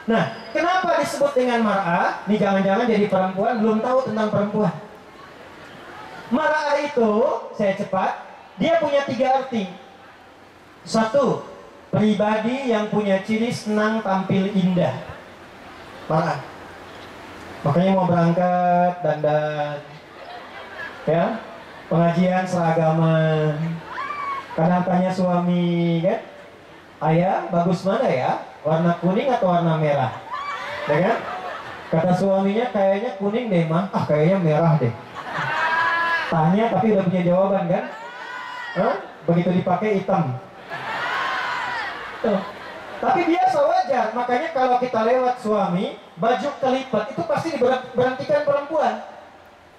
S1: Nah, kenapa disebut dengan mar'ah? Nih jangan-jangan jadi perempuan belum tahu tentang perempuan. Mar'ah itu, saya cepat, dia punya 3 arti. 1, pribadi yang punya ciri senang tampil indah. Mar'ah. Makanya mau berangkat dandan, ya, pengajian seragaman. Kadang tanya suami, kan, ayah bagus mana ya? Warna kuning atau warna merah? Ya kan? Kata suaminya kayaknya kuning deh, mah. Ah, kayaknya merah deh. Tanya tapi udah punya jawaban kan? Begitu dipakai hitam. Tuh. Tapi biasa wajar. Makanya kalau kita lewat suami, baju kelipat itu pasti diberhentikan perempuan.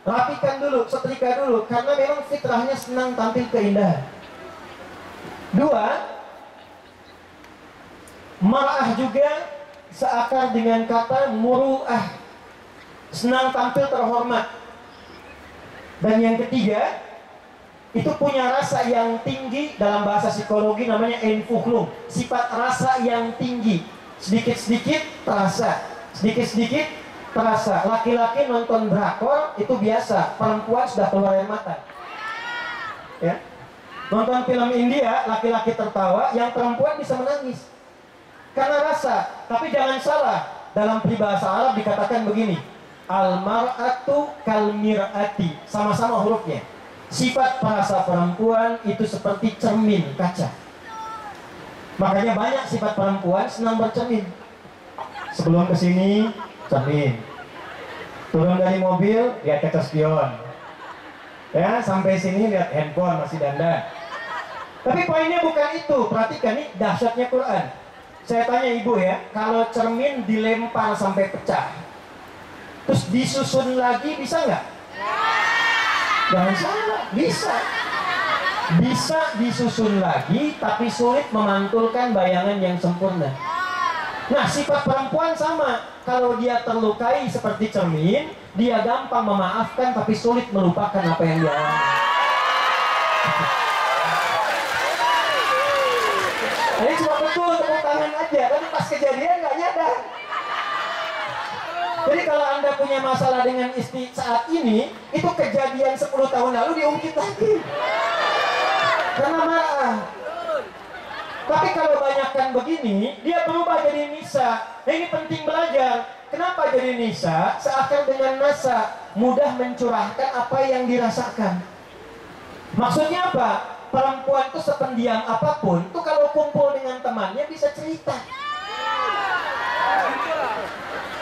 S1: Rapikan dulu, setrika dulu, karena memang fitrahnya senang tampil keindahan. 2, mar'ah juga seakar dengan kata muru'ah, senang tampil terhormat. Dan yang ketiga, itu punya rasa yang tinggi, dalam bahasa psikologi namanya enfuhlung, sifat rasa yang tinggi. Sedikit-sedikit terasa, sedikit-sedikit terasa. Laki-laki nonton drakor itu biasa, perempuan sudah keluar air mata. Ya. Nonton film India, laki-laki tertawa, yang perempuan bisa menangis karena rasa. Tapi jangan salah, dalam peribahasa Arab dikatakan begini, al-mar'atu kal-mir'ati, sama-sama hurufnya. Sifat perasa perempuan itu seperti cermin kaca. Makanya banyak sifat perempuan senang bercermin. Sebelum kesini, cermin. Turun dari mobil, lihat kaca spion. Ya, sampai sini lihat handphone, masih dandan. Tapi poinnya bukan itu. Perhatikan nih dahsyatnya Quran. Saya tanya ibu ya, kalau cermin dilempar sampai pecah, terus disusun lagi, bisa nggak? Jangan salah, bisa. Bisa disusun lagi, tapi sulit memantulkan bayangan yang sempurna. Nah, sifat perempuan sama. Kalau dia terlukai seperti cermin, dia gampang memaafkan, tapi sulit melupakan apa yang dia alami. Ini cuma betul tepuk tangan aja, tapi pas kejadian nggak nyadar. Jadi kalau Anda punya masalah dengan istri saat ini, itu kejadian 10 tahun lalu diungkit lagi. Karena marah. Tapi kalau banyakkan begini, dia berubah jadi nisa. Nah, ini penting belajar. Kenapa jadi nisa? Seakan dengan nasa, mudah mencurahkan apa yang dirasakan. Maksudnya apa? Perempuan itu sependiam apapun, itu kalau kumpul dengan temannya bisa cerita.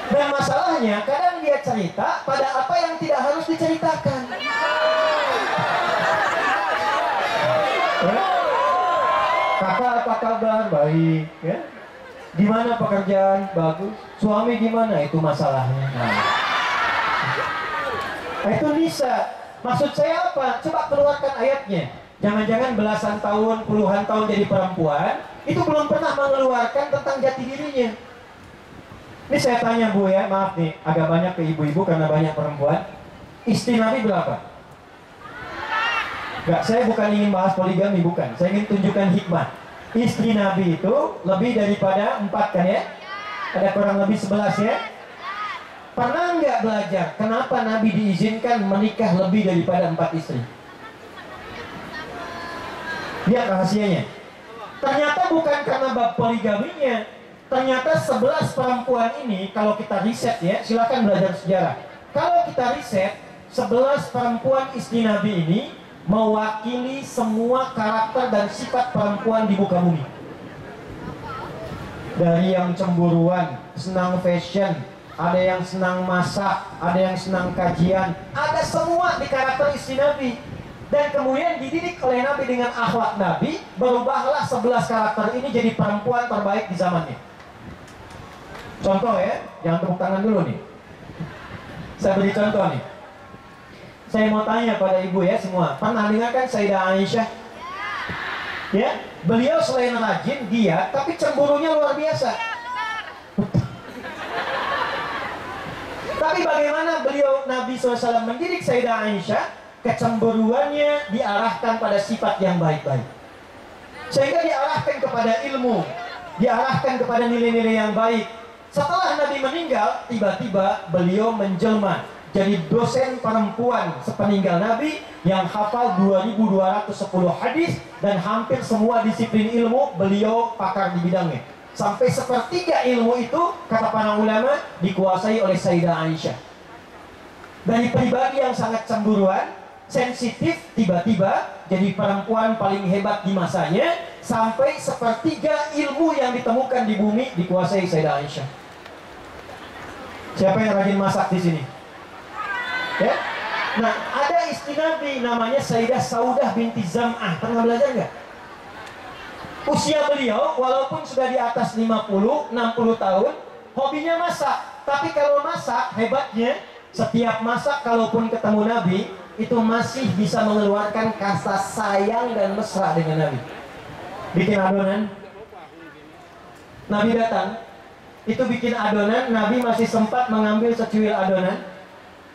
S1: Dan masalahnya, kadang dia cerita pada apa yang tidak harus diceritakan. Ya? Kakak apa kabar? Baik. Ya? Gimana pekerjaan? Bagus. Suami gimana? Itu masalahnya. Nah, itu nisa. Maksud saya apa? Coba keluarkan ayatnya. Jangan-jangan belasan tahun, puluhan tahun jadi perempuan, itu belum pernah mengeluarkan tentang jati dirinya. Ini saya tanya Bu ya, maaf nih, agak banyak ke ibu-ibu karena banyak perempuan. Istri Nabi berapa? Enggak, saya bukan ingin bahas poligami, bukan. Saya ingin tunjukkan hikmah. Istri Nabi itu lebih daripada 4 kan ya? Ada kurang lebih 11 ya? Pernah nggak belajar kenapa Nabi diizinkan menikah lebih daripada 4 istri? Lihat rahasianya. Ternyata bukan karena bab poligaminya. Ternyata 11 perempuan ini, kalau kita riset ya, silakan belajar sejarah. Kalau kita riset, 11 perempuan istri Nabi ini mewakili semua karakter dan sifat perempuan di muka bumi. Dari yang cemburuan, senang fashion, ada yang senang masak, ada yang senang kajian, ada semua di karakter istri Nabi. Dan kemudian dididik oleh Nabi dengan akhlak Nabi, berubahlah 11 karakter ini jadi perempuan terbaik di zamannya. Contoh ya, jangan tepuk tangan dulu nih. Saya beri contoh nih. Saya mau tanya pada ibu ya semua, pernah dengar kan Sayyidah Aisyah? Ya, beliau selain rajin, giat, tapi cemburunya luar biasa. Tapi bagaimana beliau Nabi SAW mendidik Sayyidah Aisyah? Kecemburuannya diarahkan pada sifat yang baik-baik, sehingga diarahkan kepada ilmu, diarahkan kepada nilai-nilai yang baik. Setelah Nabi meninggal, tiba-tiba beliau menjelma jadi dosen perempuan sepeninggal Nabi yang hafal 2210 hadis dan hampir semua disiplin ilmu beliau pakar di bidangnya. Sampai sepertiga ilmu itu, kata para ulama, dikuasai oleh Sayyidah Aisyah. Dari pribadi yang sangat cemburuan, sensitif, tiba-tiba jadi perempuan paling hebat di masanya, sampai sepertiga ilmu yang ditemukan di bumi dikuasai Sayyidah Aisyah. Siapa yang rajin masak di sini? Ya? Nah, ada istri Nabi namanya Sayyidah Saudah binti Zam'ah. Pernah belajar nggak? Usia beliau walaupun sudah di atas 50, 60 tahun, hobinya masak. Tapi kalau masak, hebatnya setiap masak kalaupun ketemu Nabi, itu masih bisa mengeluarkan kata sayang dan mesra dengan Nabi. Bikin adonan, Nabi datang, itu bikin adonan, Nabi masih sempat mengambil secuil adonan,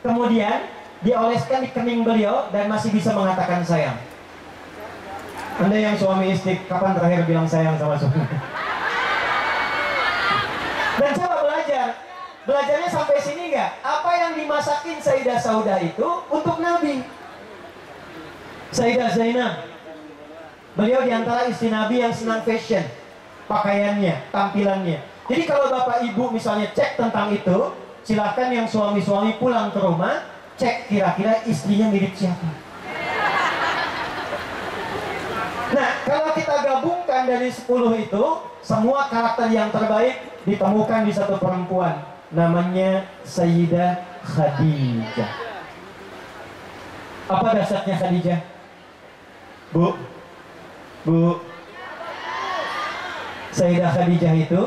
S1: kemudian dioleskan di kening beliau dan masih bisa mengatakan sayang. Anda yang suami istri, kapan terakhir bilang sayang sama suami? Dan coba belajarnya sampai sini nggak? Apa yang dimasakin Sayyidah Saudah itu untuk Nabi. Sayyidah Zainab, beliau diantara istri Nabi yang senang fashion, pakaiannya, tampilannya. Jadi kalau bapak ibu misalnya cek tentang itu, silahkan yang suami-suami pulang ke rumah, cek kira-kira istrinya mirip siapa. Nah, kalau kita gabungkan dari 10 itu, semua karakter yang terbaik ditemukan di satu perempuan. Namanya Sayyidah Khadijah. Apa dasarnya Khadijah? Bu, Sayyidah Khadijah itu,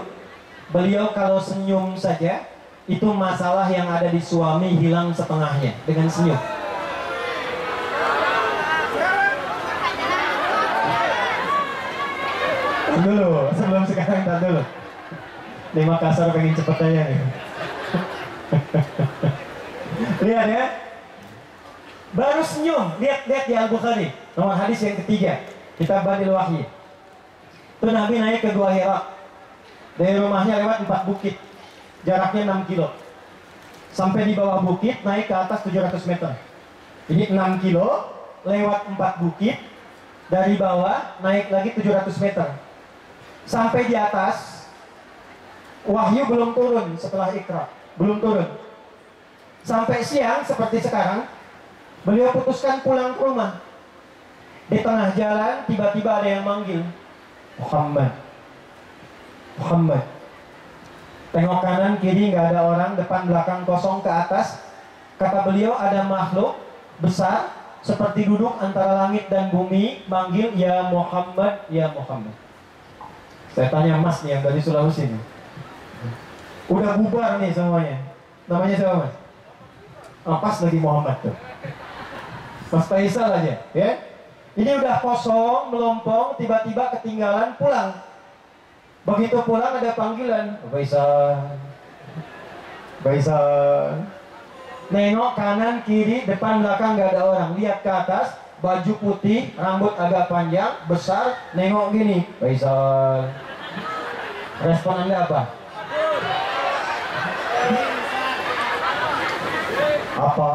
S1: beliau kalau senyum saja, itu masalah yang ada di suami hilang setengahnya dengan senyum. Dulu, sebelum sekarang, tar dulu. Di Makassar pengen cepet aja nih. Lihat ya, baru senyum. Lihat di Al-Bukhari, nomor hadis yang ketiga, Kitab Badil Wahyi. Itu Nabi naik ke Gua Hira. Dari rumahnya lewat 4 bukit, jaraknya 6 kilo. Sampai di bawah bukit, naik ke atas 700 meter. Jadi 6 kilo, lewat 4 bukit, dari bawah naik lagi 700 meter. Sampai di atas, wahyu belum turun setelah Iqra, belum turun. Sampai siang seperti sekarang, beliau putuskan pulang ke rumah. Di tengah jalan tiba-tiba ada yang manggil, Muhammad, Muhammad. Tengok kanan kiri nggak ada orang, depan belakang kosong, ke atas. Kata beliau ada makhluk besar seperti duduk antara langit dan bumi, manggil, ya Muhammad, ya Muhammad. Saya tanya Mas nih yang dari Sulawesi nih. Udah bubar nih semuanya. Namanya siapa Mas? Oh, pas lagi Muhammad tuh. Mas Faisal aja, ya. Ini udah kosong, melompong, tiba-tiba ketinggalan, pulang. Begitu pulang ada panggilan, Faisal, Faisal. Nengok kanan, kiri, depan, belakang gak ada orang. Lihat ke atas, baju putih, rambut agak panjang, besar. Nengok gini, Faisal. Respon Anda apa? Apa?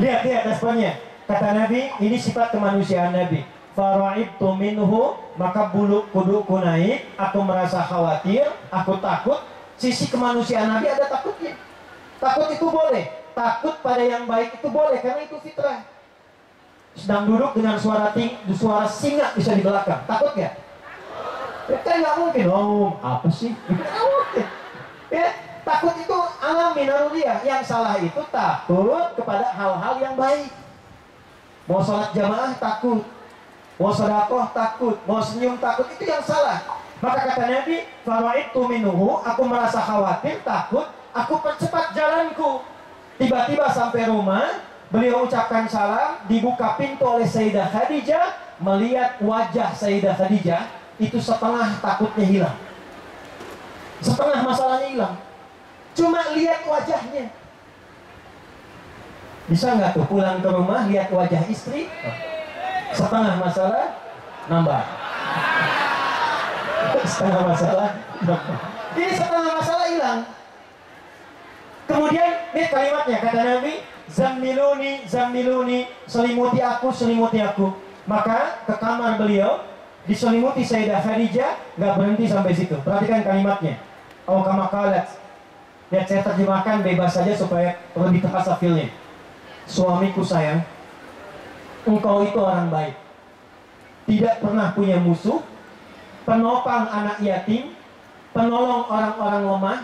S1: Lihat responnya. Kata Nabi, ini sifat kemanusiaan Nabi. Fara'ibtu minhu, maka bulu kuduku naik. Aku merasa khawatir, aku takut. Sisi kemanusiaan Nabi ada takutnya. Takut itu boleh, takut pada yang baik itu boleh, karena itu fitrah. Sedang duduk dengan suara singa bisa di belakang, takut gak? Kan nggak mungkin, apa sih? Nggak mungkin. Ya, takut itu alami naruliyah. Yang salah itu takut kepada hal-hal yang baik. Mau sholat jamaah takut, mau sedekah takut, mau senyum takut, itu yang salah. Maka kata Nabi, fara'idtu minhu, aku merasa khawatir, takut, aku percepat jalanku. Tiba-tiba sampai rumah, beliau ucapkan salam, dibuka pintu oleh Sayyidah Khadijah. Melihat wajah Sayyidah Khadijah, itu setengah takutnya hilang, setengah masalahnya hilang. Cuma lihat wajahnya. Bisa nggak tuh pulang ke rumah lihat wajah istri, setengah masalah nambah, setengah masalah nambah. Ini setengah masalah hilang. Kemudian ini kalimatnya, kata Nabi, zammiluni, zammiluni, selimuti aku, selimuti aku. Maka ke kamar beliau, diselimuti Sayyidah Khadijah, nggak berhenti sampai situ. Perhatikan kalimatnya. Oh kama qalat. Lihat saya terjemahkan bebas saja supaya lebih terasa feel-nya. Suamiku sayang, engkau itu orang baik, tidak pernah punya musuh, penopang anak yatim, penolong orang-orang lemah.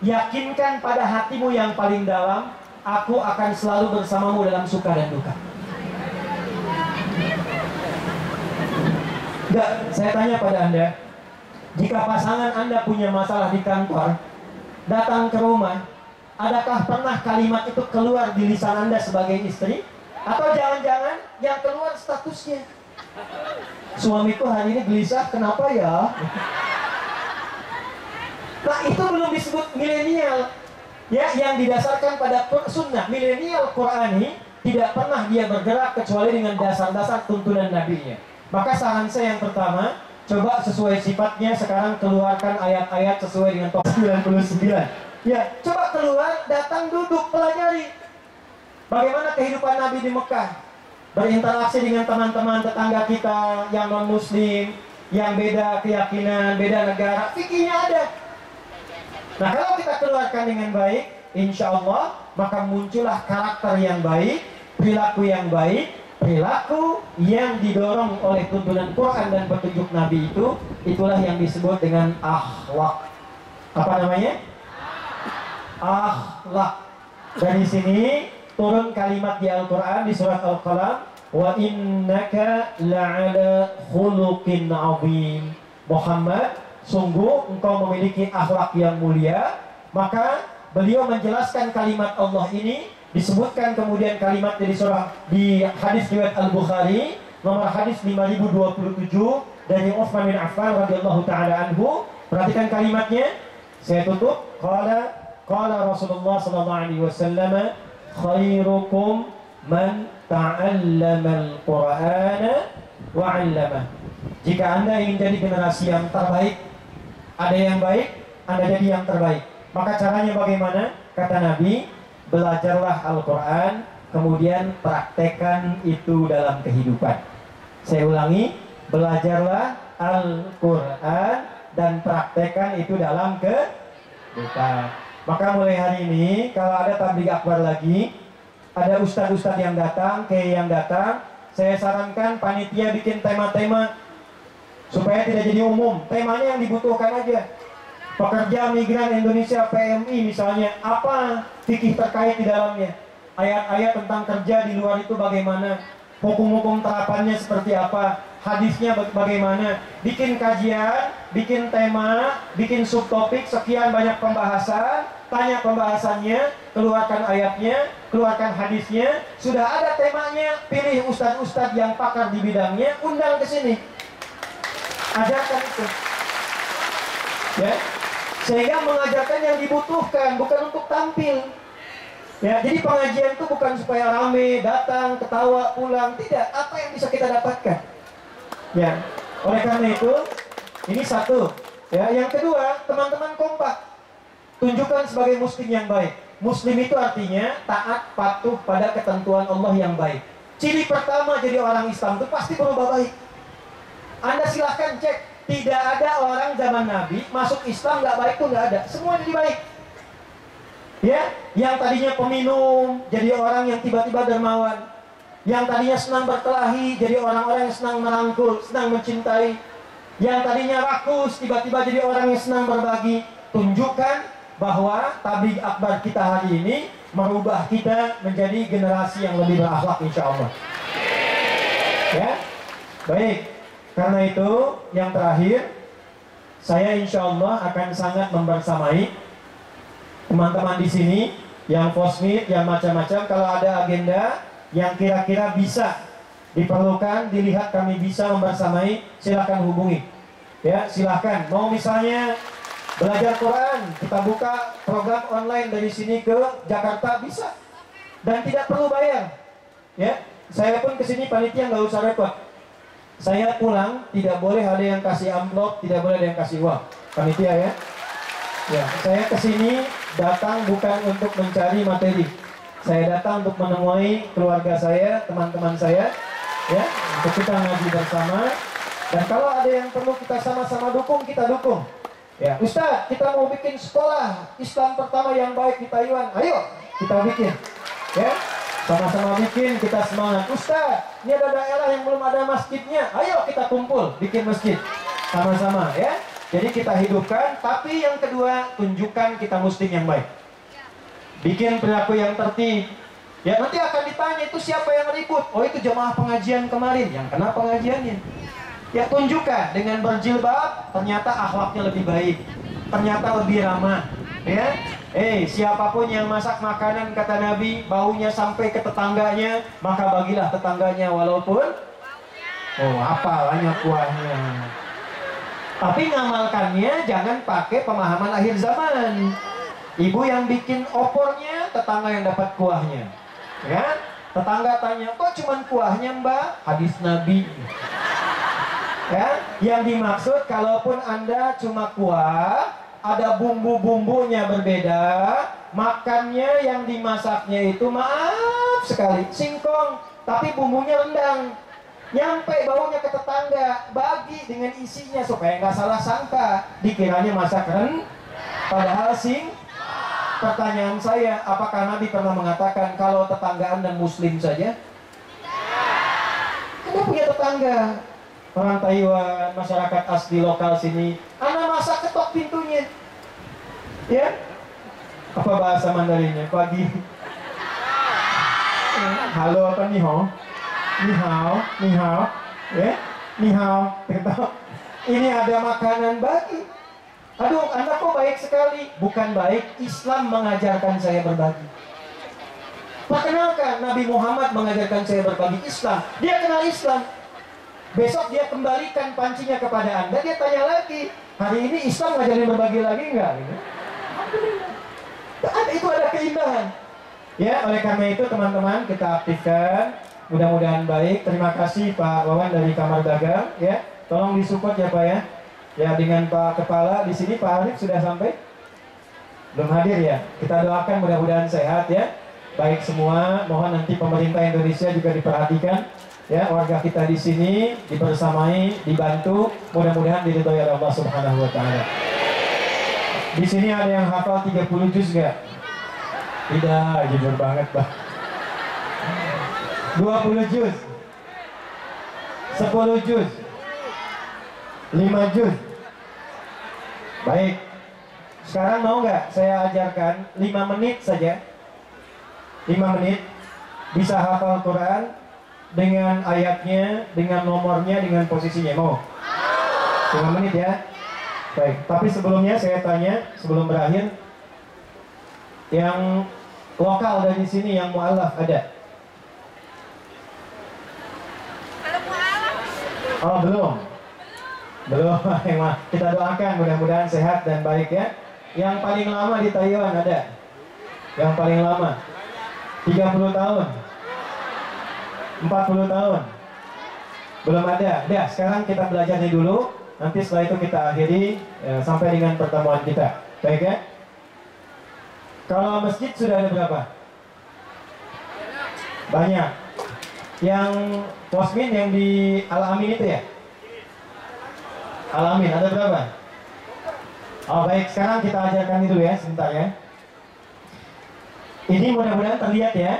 S1: Yakinkan pada hatimu yang paling dalam, aku akan selalu bersamamu dalam suka dan duka. Enggak, saya tanya pada Anda, jika pasangan Anda punya masalah di kantor, datang ke rumah, adakah pernah kalimat itu keluar di lisan Anda sebagai istri? Atau jangan-jangan yang keluar statusnya, suamiku hari ini gelisah, kenapa ya? Nah itu belum disebut milenial, ya, yang didasarkan pada sunnah. Milenial Qurani tidak pernah dia bergerak kecuali dengan dasar-dasar tuntunan Nabi-nya. Maka saran saya yang pertama, coba sesuai sifatnya sekarang keluarkan ayat-ayat sesuai dengan Top 99. Ya, coba keluar, datang duduk, pelajari bagaimana kehidupan Nabi di Mekah, berinteraksi dengan teman-teman tetangga kita yang non-muslim, yang beda keyakinan, beda negara, fikihnya ada. Nah kalau kita keluarkan dengan baik, insya Allah maka muncullah karakter yang baik, perilaku yang baik, perilaku yang didorong oleh tuntunan Quran dan petunjuk Nabi itu. Itulah yang disebut dengan akhlak. Apa namanya? Akhlak. Dari sini turun kalimat di Al-Quran di surat Al-Qalam, wa innaka la'ala khuluqin azim. Muhammad, sungguh engkau memiliki akhlak yang mulia. Maka beliau menjelaskan kalimat Allah ini, disebutkan kemudian kalimat di hadis riwayat Al-Bukhari nomor hadis 5027 dari Utsman bin Affan radhiyallahu taala anhu. Perhatikan kalimatnya, saya tutup. Qala Rasulullah sallallahu alaihi wasallam, khairukum man ta'allama al-Qur'ana wa 'allamah. Jika Anda ingin jadi generasi yang terbaik, ada yang baik, Anda jadi yang terbaik. Maka caranya bagaimana? Kata Nabi, belajarlah Al-Quran, kemudian praktekkan itu dalam kehidupan. Saya ulangi, belajarlah Al-Quran dan praktekkan itu dalam kehidupan. Maka mulai hari ini kalau ada tabligh akbar lagi, ada ustadz-ustadz yang datang, kiai yang datang, saya sarankan panitia bikin tema-tema supaya tidak jadi umum. Temanya yang dibutuhkan aja. Pekerja migran Indonesia PMI misalnya, apa fikih terkait di dalamnya? Ayat-ayat tentang kerja di luar itu bagaimana? Hukum-hukum terapannya seperti apa? Hadisnya bagaimana? Bikin kajian, bikin tema, bikin subtopik, sekian banyak pembahasan, tanya pembahasannya, keluarkan ayatnya, keluarkan hadisnya, sudah ada temanya, pilih ustadz-ustadz yang pakar di bidangnya, undang ke sini. Ajarkan itu. Ya. Sehingga mengajarkan yang dibutuhkan, bukan untuk tampil. Ya, jadi pengajian itu bukan supaya rame, datang, ketawa, pulang, tidak. Apa yang bisa kita dapatkan? Ya, oleh karena itu, ini satu. Ya, yang kedua, teman-teman kompak. Tunjukkan sebagai muslim yang baik. Muslim itu artinya taat, patuh pada ketentuan Allah yang baik. Ciri pertama jadi orang Islam itu pasti berubah baik. Anda silahkan cek. Tidak ada orang zaman Nabi masuk Islam nggak baik tuh nggak ada. Semua jadi baik. Ya, yang tadinya peminum jadi orang yang tiba-tiba dermawan. Yang tadinya senang berkelahi jadi orang-orang yang senang merangkul, senang mencintai. Yang tadinya rakus tiba-tiba jadi orang yang senang berbagi. Tunjukkan bahwa tabligh akbar kita hari ini merubah kita menjadi generasi yang lebih berakhlak insya Allah. Ya, baik. Karena itu yang terakhir, saya insya Allah akan sangat membersamai teman-teman di sini yang fosmid, yang macam-macam. Kalau ada agenda yang kira-kira bisa diperlukan, dilihat kami bisa membersamai, silahkan hubungi. Ya, silahkan. Mau misalnya belajar Quran, kita buka program online dari sini ke Jakarta bisa, dan tidak perlu bayar. Ya, saya pun kesini panitia nggak usah repot. Saya pulang tidak boleh ada yang kasih amplop, tidak boleh ada yang kasih uang. Panitia ya. Ya, saya kesini datang bukan untuk mencari materi. Saya datang untuk menemui keluarga saya, teman-teman saya, ya, untuk kita ngaji bersama. Dan kalau ada yang perlu kita sama-sama dukung, kita dukung. Ya, Ustadz, kita mau bikin sekolah Islam pertama yang baik di Taiwan. Ayo, kita bikin. Ya, sama-sama bikin, kita semangat. Ustadz, ini ada daerah yang belum ada masjidnya. Ayo kita kumpul, bikin masjid. Sama-sama ya. Jadi kita hidupkan, tapi yang kedua, tunjukkan kita muslim yang baik. Bikin perilaku yang tertib. Ya, nanti akan ditanya itu siapa yang ribut. Oh, itu jemaah pengajian kemarin, yang kena pengajiannya. Ya, tunjukkan dengan berjilbab, ternyata akhlaknya lebih baik. Ternyata lebih ramah. Ya, siapapun yang masak makanan kata Nabi baunya sampai ke tetangganya, maka bagilah tetangganya walaupun apa banyak kuahnya. Tapi ngamalkannya jangan pakai pemahaman akhir zaman. Ibu yang bikin opornya, tetangga yang dapat kuahnya. Ya, tetangga tanya, kok cuman kuahnya Mbak? Hadis Nabi. Ya, yang dimaksud kalaupun Anda cuma kuah, ada bumbu-bumbunya berbeda, makannya yang dimasaknya itu maaf sekali singkong, tapi bumbunya rendang, nyampe baunya ke tetangga, bagi dengan isinya supaya nggak salah sangka, dikiranya masak padahal Pertanyaan saya, apakah Nabi pernah mengatakan kalau tetangga Anda muslim saja? Anda punya tetangga orang Taiwan, masyarakat asli lokal sini, Anda masak ketok pintunya. Ya, apa bahasa Mandarinnya? Pagi. Halo apa nih ho? Ni hao, ni hao, ya, ni hao. Ini ada makanan bagi. Aduh, Anda kok baik sekali. Bukan baik, Islam mengajarkan saya berbagi. Perkenalkan, Nabi Muhammad mengajarkan saya berbagi Islam. Dia kenal Islam. Besok dia kembalikan pancinya kepada Anda, dia tanya lagi, hari ini Islam ngajarin berbagi lagi enggak? Itu ada keindahan. Ya, oleh karena itu teman-teman kita aktifkan. Mudah-mudahan baik. Terima kasih Pak Wawan dari Kamar Dagang. Ya, tolong disupport ya Pak ya. Ya, dengan Pak Kepala di sini Pak Arif sudah sampai? Belum hadir ya. Kita doakan mudah-mudahan sehat ya. Baik semua. Mohon nanti pemerintah Indonesia juga diperhatikan. ya warga kita di sini dibersamai, dibantu, mudah-mudahan diridhoi oleh Allah Subhanahu wa taala. Di sini ada yang hafal 30 juz gak? Tidak, jujur banget, Pak. 20 juz. 10 juz. 5 juz. Baik. Sekarang mau nggak saya ajarkan 5 menit saja? 5 menit bisa hafal Quran dengan ayatnya, dengan nomornya, dengan posisinya. Mau? 5 menit ya. Baik, tapi sebelumnya saya tanya, sebelum berakhir, yang lokal dari sini yang mu'alaf ada? Oh belum? Belum, kita doakan mudah-mudahan sehat dan baik ya. Yang paling lama di Taiwan ada? Yang paling lama? 30 tahun? 40 tahun? Belum ada? Ya, sekarang kita belajarnya dulu. Nanti setelah itu kita akhiri sampai dengan pertemuan kita. Baik ya? Kalau masjid sudah ada berapa? Banyak. Yang posmin yang di Al-Amin itu ya? Al-Amin ada berapa? Oh baik, sekarang kita ajarkan itu ya, sebentar ya. Ini mudah-mudahan terlihat ya.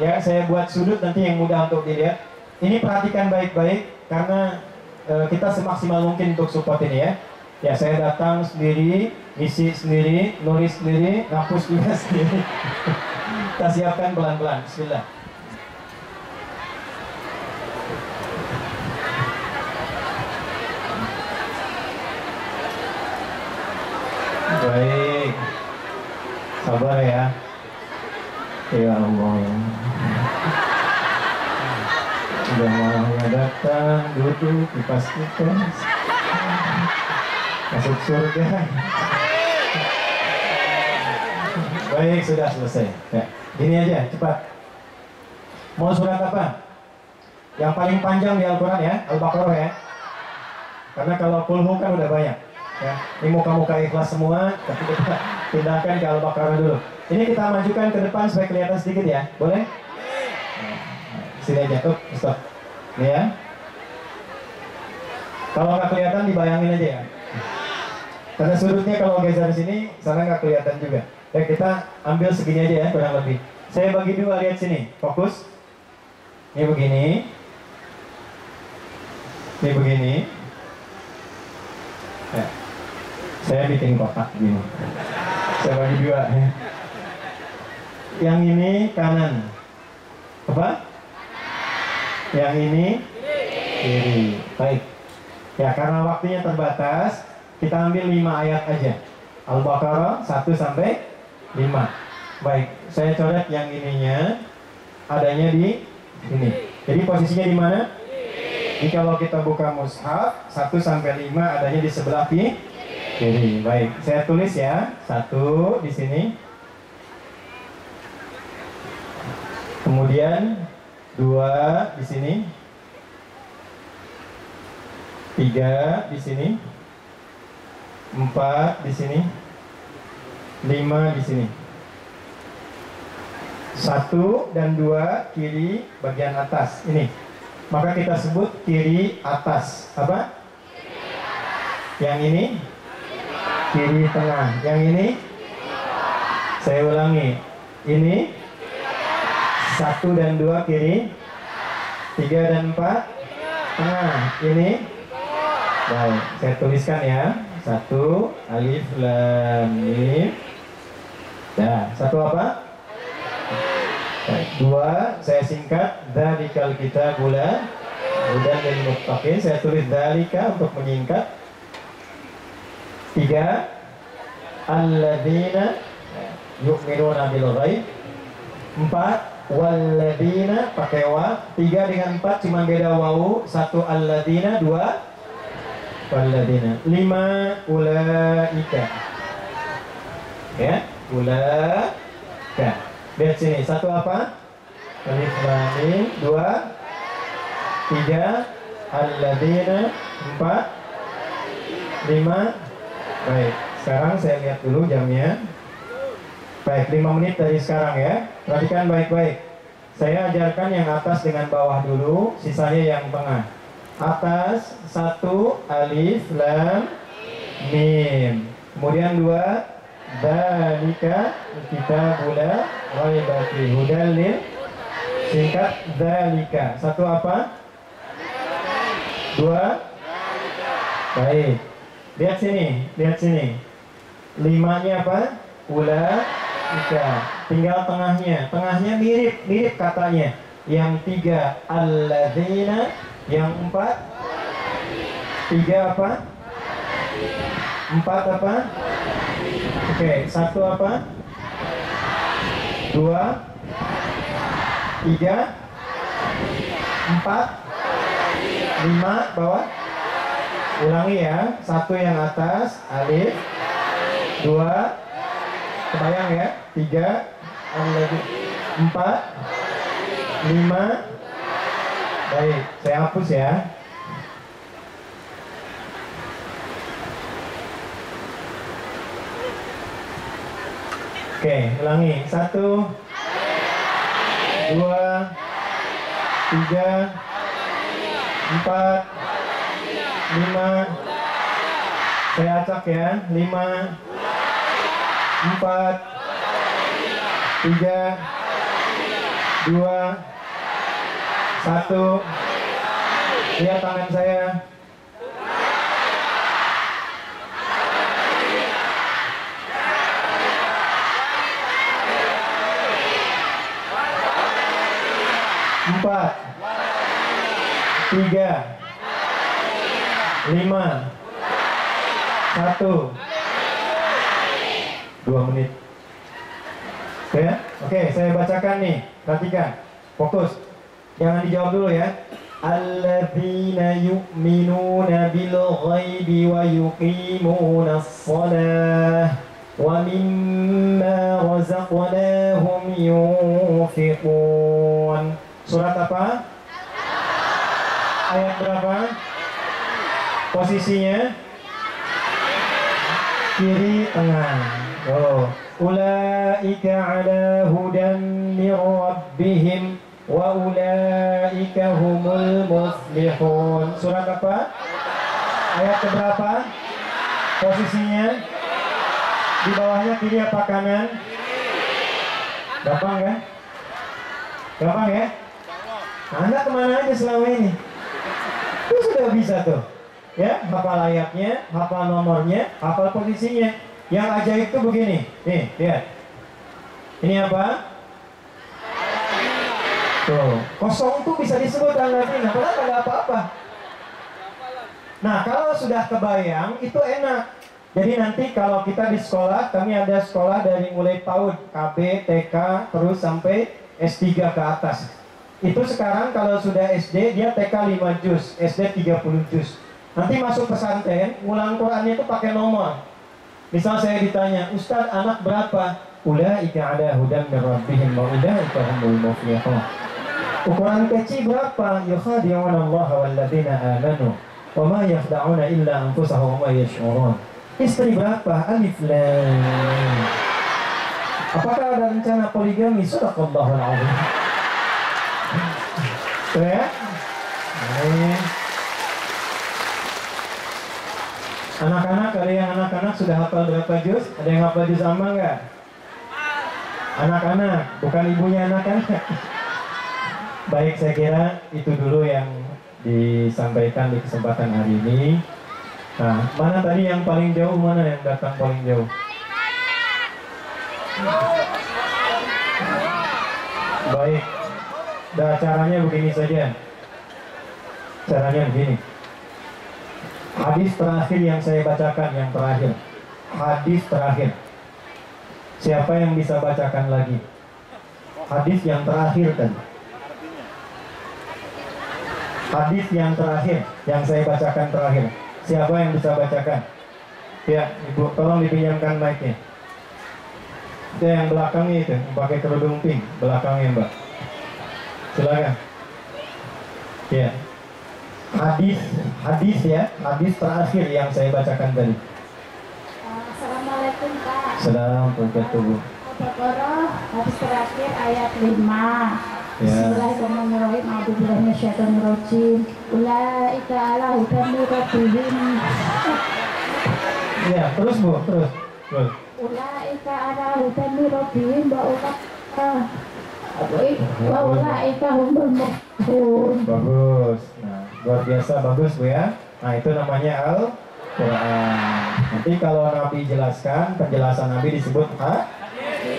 S1: Ya, saya buat sudut nanti yang mudah untuk dilihat. Ini perhatikan baik-baik karena kita semaksimal mungkin untuk support ini ya. Ya, saya datang sendiri, isi sendiri, nulis sendiri, ngapus juga sendiri. Kita siapkan pelan-pelan. Bismillah. Baik, sabar ya. Ya Allah, udah malamnya datang, duduk dipastikan masuk surga. Baik, sudah selesai ya. Gini aja, cepat. Mau surat apa? Yang paling panjang di Al-Quran ya, Al-Baqarah ya. Karena kalau Qul-Hu kan udah banyak ya. Ini muka-muka ikhlas semua, tapi kita pindahkan ke Al-Baqarah dulu. Ini kita majukan ke depan supaya kelihatan sedikit ya, boleh? Sini aja, stop. Ini ya. Kalau nggak kelihatan dibayangin aja ya. Karena sudutnya kalau geser sini, sana nggak kelihatan juga. Ya kita ambil segini aja ya, kurang lebih. Saya bagi dua, lihat sini, fokus. Ini begini. Ini begini. Ya. Saya bikin kotak gini. Saya bagi dua ya. Yang ini kanan. Apa? Yang ini kiri. Baik. Ya, karena waktunya terbatas, kita ambil 5 ayat aja. Al-Baqarah 1 sampai 5. Baik, saya coret yang ininya adanya di sini. Jadi posisinya di mana? Jadi kalau kita buka mushaf 1 sampai 5 adanya di sebelah kiri. Baik, saya tulis ya. 1 di sini. Kemudian 2 di sini. 3 di sini. 4 di sini. 5 di sini. 1 dan 2 kiri bagian atas. Ini. Maka kita sebut kiri atas. Apa? Yang ini kiri tengah. Yang ini saya ulangi. Ini 1 dan 2 kiri, 3 dan 4 tengah. Ini baik, saya tuliskan ya. 1 alif lam mim. Nah, 1 apa? Baik, 2 saya singkat dzalikal kitabul la hudan lil muttaqin. Saya tulis dzalika untuk menyingkat. 3 alladzina yu'minuna bil ghaib. 4 walladzina pakai wa. 3 dengan 4 cuma beda wawu. 1 alladzina, 2 walladzina. 5 ulaika. Ya, ulaika. Lihat sini, 1 apa? Alif lam mim. 2 3 alladzina. 4 5. Baik, sekarang saya lihat dulu jamnya. Baik, 5 menit dari sekarang ya. Perhatikan baik-baik. Saya ajarkan yang atas dengan bawah dulu, sisanya yang tengah. Atas 1 alif lam mim. Kemudian 2 dzalika kitabul la raiba fihi hudal lil, singkat dzalika. 1 apa? 2. Baik. Lihat sini, lihat sini. 5-nya apa? Ulaika. Tinggal tengahnya. Tengahnya mirip katanya. Yang 3 alladzina, yang 4 3 apa? 4 apa? Oke, 1 apa? 2 3 4 5 bawah. Ulangi ya. 1 yang atas alif, 2 kebayang ya, 3 4 5. Baik, saya hapus ya. Oke, ulangi. 1 2 3 4 5. Saya acak ya. 5 4 3 2 1. Lihat tangan saya. Empat, 3 5 1. 2 menit. Oke, oke, saya bacakan nih. Perhatikan, fokus. Jangan dijawab dulu ya. Alladzina yu'minuna bil ghaibi wa yuqimuna as-shalah wa mimma razaqnahum yunfiqun. Surat apa? Ayat berapa? Posisinya kiri tengah. Oh, ulaika ala hudan min rabbihim wa ulaika humul muflihun. Surat apa? Ayat keberapa? Posisinya di bawahnya kiri apa kanan? Gampang kan? Gampang ya? Anda kemana aja selama ini? Itu sudah bisa tuh. Ya, hafal ayatnya, hafal nomornya, hafal posisinya. Yang ajaib itu begini. Nih, lihat. Ini apa? Tuh, kosong tuh bisa disebut alladzina, padahal nggak apa-apa. Nah, kalau sudah kebayang, itu enak. Jadi nanti kalau kita di sekolah, kami ada sekolah dari mulai PAUD, KB, TK, terus sampai S3 ke atas. Itu sekarang kalau sudah SD, dia TK 5 juz, SD 30 juz. Nanti masuk pesantren, ulang Qurannya itu pakai nomor. Misal saya ditanya, Ustadz anak berapa? Ulaika ala hudan min rabbihim wa ulaika humul muflihun. Ukuran kecil berapa? Yukhadi'una Allah walladzina amanu wa ma yakhda'una illa anfusahum wa yash'urun. Istri berapa? Alif lam. Apakah ada rencana poligami? Sadaqallahul azim. Ya? Anak-anak, ada yang anak-anak sudah hafal berapa juz? Ada yang hafal juz amma enggak? Anak-anak, bukan ibunya anak-anak. Baik, saya kira itu dulu yang disampaikan di kesempatan hari ini. Nah, mana tadi yang paling jauh? Mana yang datang paling jauh? Baik. Nah, caranya begini saja. Caranya begini. Hadis terakhir yang saya bacakan, yang terakhir. Hadis terakhir. Siapa yang bisa bacakan lagi? Hadis yang terakhir kan? Hadis yang terakhir, yang saya bacakan terakhir. Siapa yang bisa bacakan? Ya, Ibu, tolong dipinjamkan mic-nya. Itu yang belakangnya itu, yang pakai kerudung pink, belakangnya Mbak. Silakan. Ya. Hadis ya, hadis terakhir yang saya bacakan tadi.
S2: Assalamualaikum Pak.
S1: Assalamualaikum warahmatullahi wabarakatuh.
S2: Al-Baqarah hadis terakhir ayat 5.
S1: Ya.
S5: Bismillahirrahmanirrahim. A'udzubillahi minasyaitonirrajim. Ulaika ala hudan min rabbihim.
S1: Iya, terus Bu, terus.
S5: Ulaika ala hudan min rabbihim wa ulaika humul muflihun.
S1: Bagus. Nah, luar biasa bagus Bu ya. Nah, itu namanya Al-Quran. Nanti kalau Nabi jelaskan, penjelasan Nabi disebut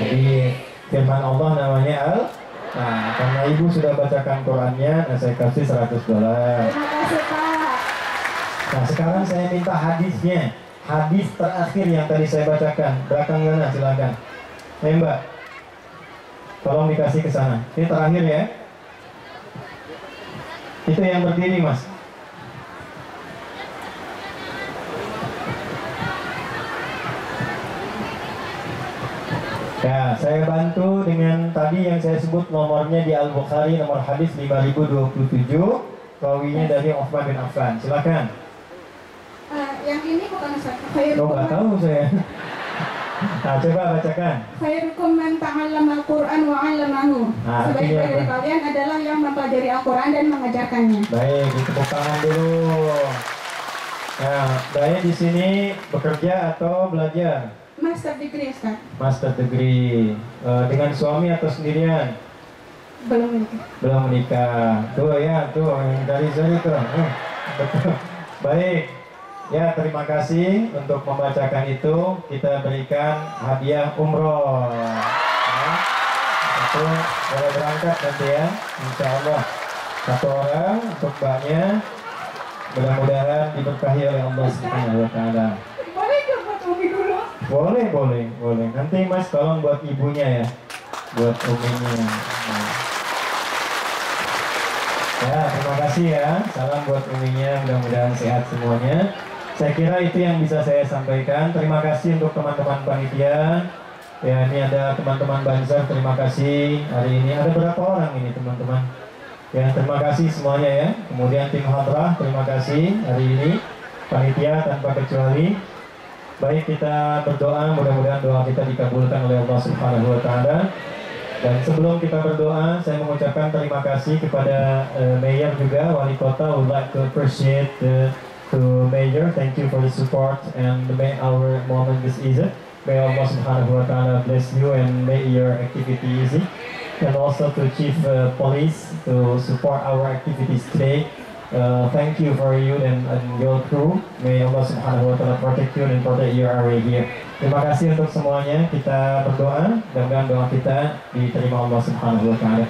S1: Jadi firman Allah namanya Nah, karena Ibu sudah bacakan Qurannya, nah saya kasih $100.
S5: Terima kasih Pak.
S1: Nah, sekarang saya minta hadisnya. Hadis terakhir yang tadi saya bacakan. Belakang mana silakan. Mbak. Tolong dikasih ke sana. Ini terakhir ya. Itu yang berdiri, Mas. Ya, saya bantu dengan tadi yang saya sebut nomornya di Al-Bukhari, nomor hadis 5027, rawinya dari Utsman bin Affan. Silakan.
S5: Yang ini bukan Ustaz.
S1: Oh, nggak tahu saya. Nah, coba bacakan.
S5: Khairukum man ta'allama al-Qur'an wa 'allamahu.
S1: Nah,
S5: Sebaik-baik
S1: artinya
S5: dari
S1: apa?
S5: kalian adalah yang mempelajari Al-Qur'an dan mengajarkannya.
S1: Baik, ditepuk tangan dulu. Nah, saya di sini bekerja atau belajar?
S5: Master degree Ustaz.
S1: Master degree. Dengan suami atau sendirian?
S5: Belum menikah.
S1: Belum menikah. Tuh ya, tuh yang dari saya tuh. Betul. Baik. Ya, terima kasih untuk membacakan itu. Kita berikan hadiah umroh. Ya, itu boleh berangkat nanti ya, insya Allah. Satu orang untuk mbaknya. Mudah-mudahan diberkahi oleh Allah Subhanahu wa Ta'ala.
S5: Boleh nggak buat Umi dulu?
S1: Boleh. Nanti Mas tolong buat ibunya ya, buat uminya. Nah. Ya, terima kasih ya. Salam buat uminya. Mudah-mudahan sehat semuanya. Saya kira itu yang bisa saya sampaikan. Terima kasih untuk teman-teman panitia. Ya, ini ada teman-teman Banser. Terima kasih. Hari ini ada berapa orang ini teman-teman? Ya, terima kasih semuanya ya. Kemudian tim Hadrah, terima kasih hari ini. Panitia tanpa kecuali. Baik, kita berdoa, mudah-mudahan doa kita dikabulkan oleh Allah Subhanahu wa Ta'ala. Dan sebelum kita berdoa, saya mengucapkan terima kasih kepada Mayor juga, Wali Kota. Would like to appreciate to Mayor. Thank you for the support and may our moment is easy. May Allah Subhanahu wa Ta'ala bless you and make your activity easy. And also to Chief Police to support our activities today. Thank you for you and your crew. May Allah Subhanahu wa Ta'ala protect you and protect your area here. Terima kasih untuk semuanya. Kita berdoa, mudah-mudahan doa kita diterima Allah Subhanahu wa Ta'ala.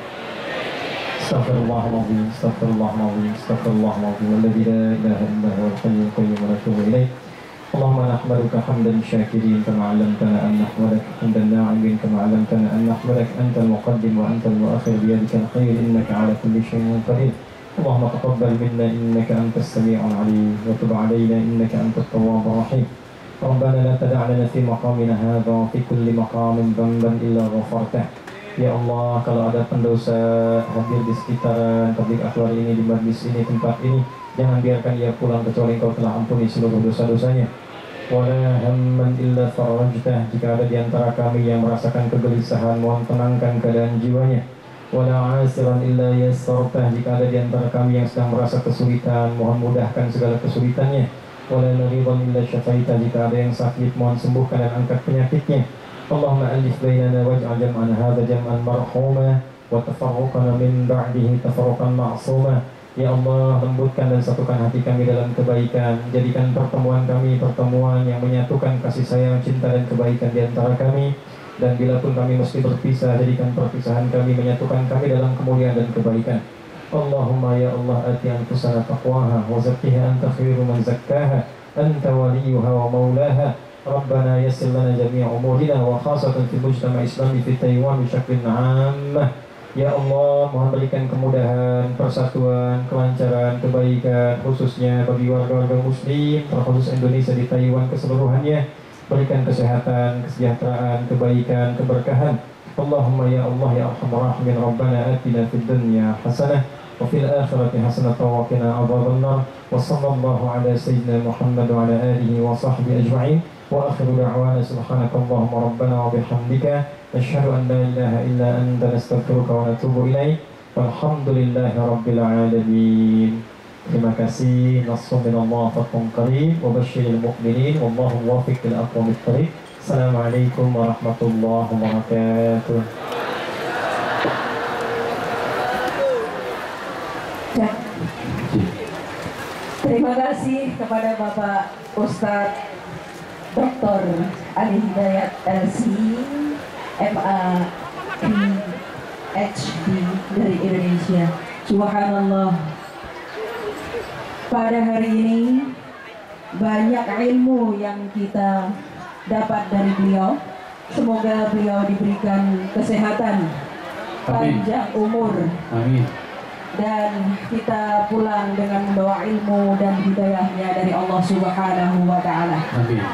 S1: Astaghfirullahaladzim, astaghfirullahaladzim, astaghfirullahaladzim. Alladzi la ilaha illa huwal hayyul qayyum wa natubu ilaih. Allahumma nahmaduka hamdan syakirin kama 'allamtana an nahmadak hamdan na'imin kama 'allamtana an nahmadak antal muqaddim wa antal mu'akhir biyadikal khair innaka 'ala kulli syai'in qadir. Allahumma taqabbal minna innaka antas sami'ul 'alim wa tub 'alaina innaka antat tawwabur rahim. Rabbana la tada' lana fi maqamina hadha wa fi kulli maqamin dhanban illa ghafartah. Ya Allah, kalau ada pendosa hadir di sekitaran tabligh akbar ini, di majlis ini, tempat ini, jangan biarkan ia pulang kecuali Engkau telah ampuni seluruh dosa-dosanya. Wala hamman illa farajtah. Jika ada di antara kami yang merasakan kegelisahan, mohon tenangkan keadaan jiwanya. Wala asiran illa yassartah. Jika ada di antara kami yang sedang merasa kesulitan, mohon mudahkan segala kesulitannya. Wala maridan illa syafaitah. Jika ada yang sakit, mohon sembuhkan dan angkat penyakitnya. Allahumma alif bainana waj'al jam'ana hadha jam'an marhuma wa tafarruqana min ba'dihi tafarruqan ma'suma. Ya Allah, lembutkan dan satukan hati kami dalam kebaikan. Jadikan pertemuan kami pertemuan yang menyatukan kasih sayang, cinta dan kebaikan di antara kami. Dan bila pun kami mesti berpisah, jadikan perpisahan kami menyatukan kami dalam kemuliaan dan kebaikan. Allahumma ya Allah ati anfusana taqwaha wa zakkiha anta khairu man zakkaha anta waliyuha wa maulaha. Rabbana yassir lana jami'a umurina wa khasatan fi mujtama' islami fi Taiwan bisyaklin 'ammah. Ya Allah, mohon berikan kemudahan, persatuan, kelancaran, kebaikan khususnya bagi warga-warga muslim terkhusus Indonesia di Taiwan keseluruhannya. Berikan kesehatan, kesejahteraan, kebaikan, keberkahan. Allahumma ya Allah ya arhamar rahimin. Rabbana atina fid dunya hasanah wa fil akhirati hasanah wa qina adzabannar. Wa sallallahu ala sayyidina Muhammad wa ala alihi wa sahbihi ajma'in. Wa akhiru da'wana subhanakallahumma rabbana wa bihamdika nashhadu an la ilaha illa anta nastaghfiruka wa natubu ilaik. Walhamdulillahirabbil alamin. Terima kasih. Nasrun minallah fathun qarib wa basyiril mu'minin wallahu muwaffiq ila aqwamit thariq. Assalamualaikum warahmatullahi wabarakatuh.
S6: Terima kasih kepada Bapak Ustadz Dr. Ali Hidayat LC MA PhD dari Indonesia. Subhanallah. Pada hari ini banyak ilmu yang kita dapat dari beliau. Semoga beliau diberikan kesehatan, panjang umur.
S4: Amin.
S6: Dan kita pulang dengan membawa ilmu dan hidayahnya dari Allah Subhanahu wa Ta'ala.
S4: Amin.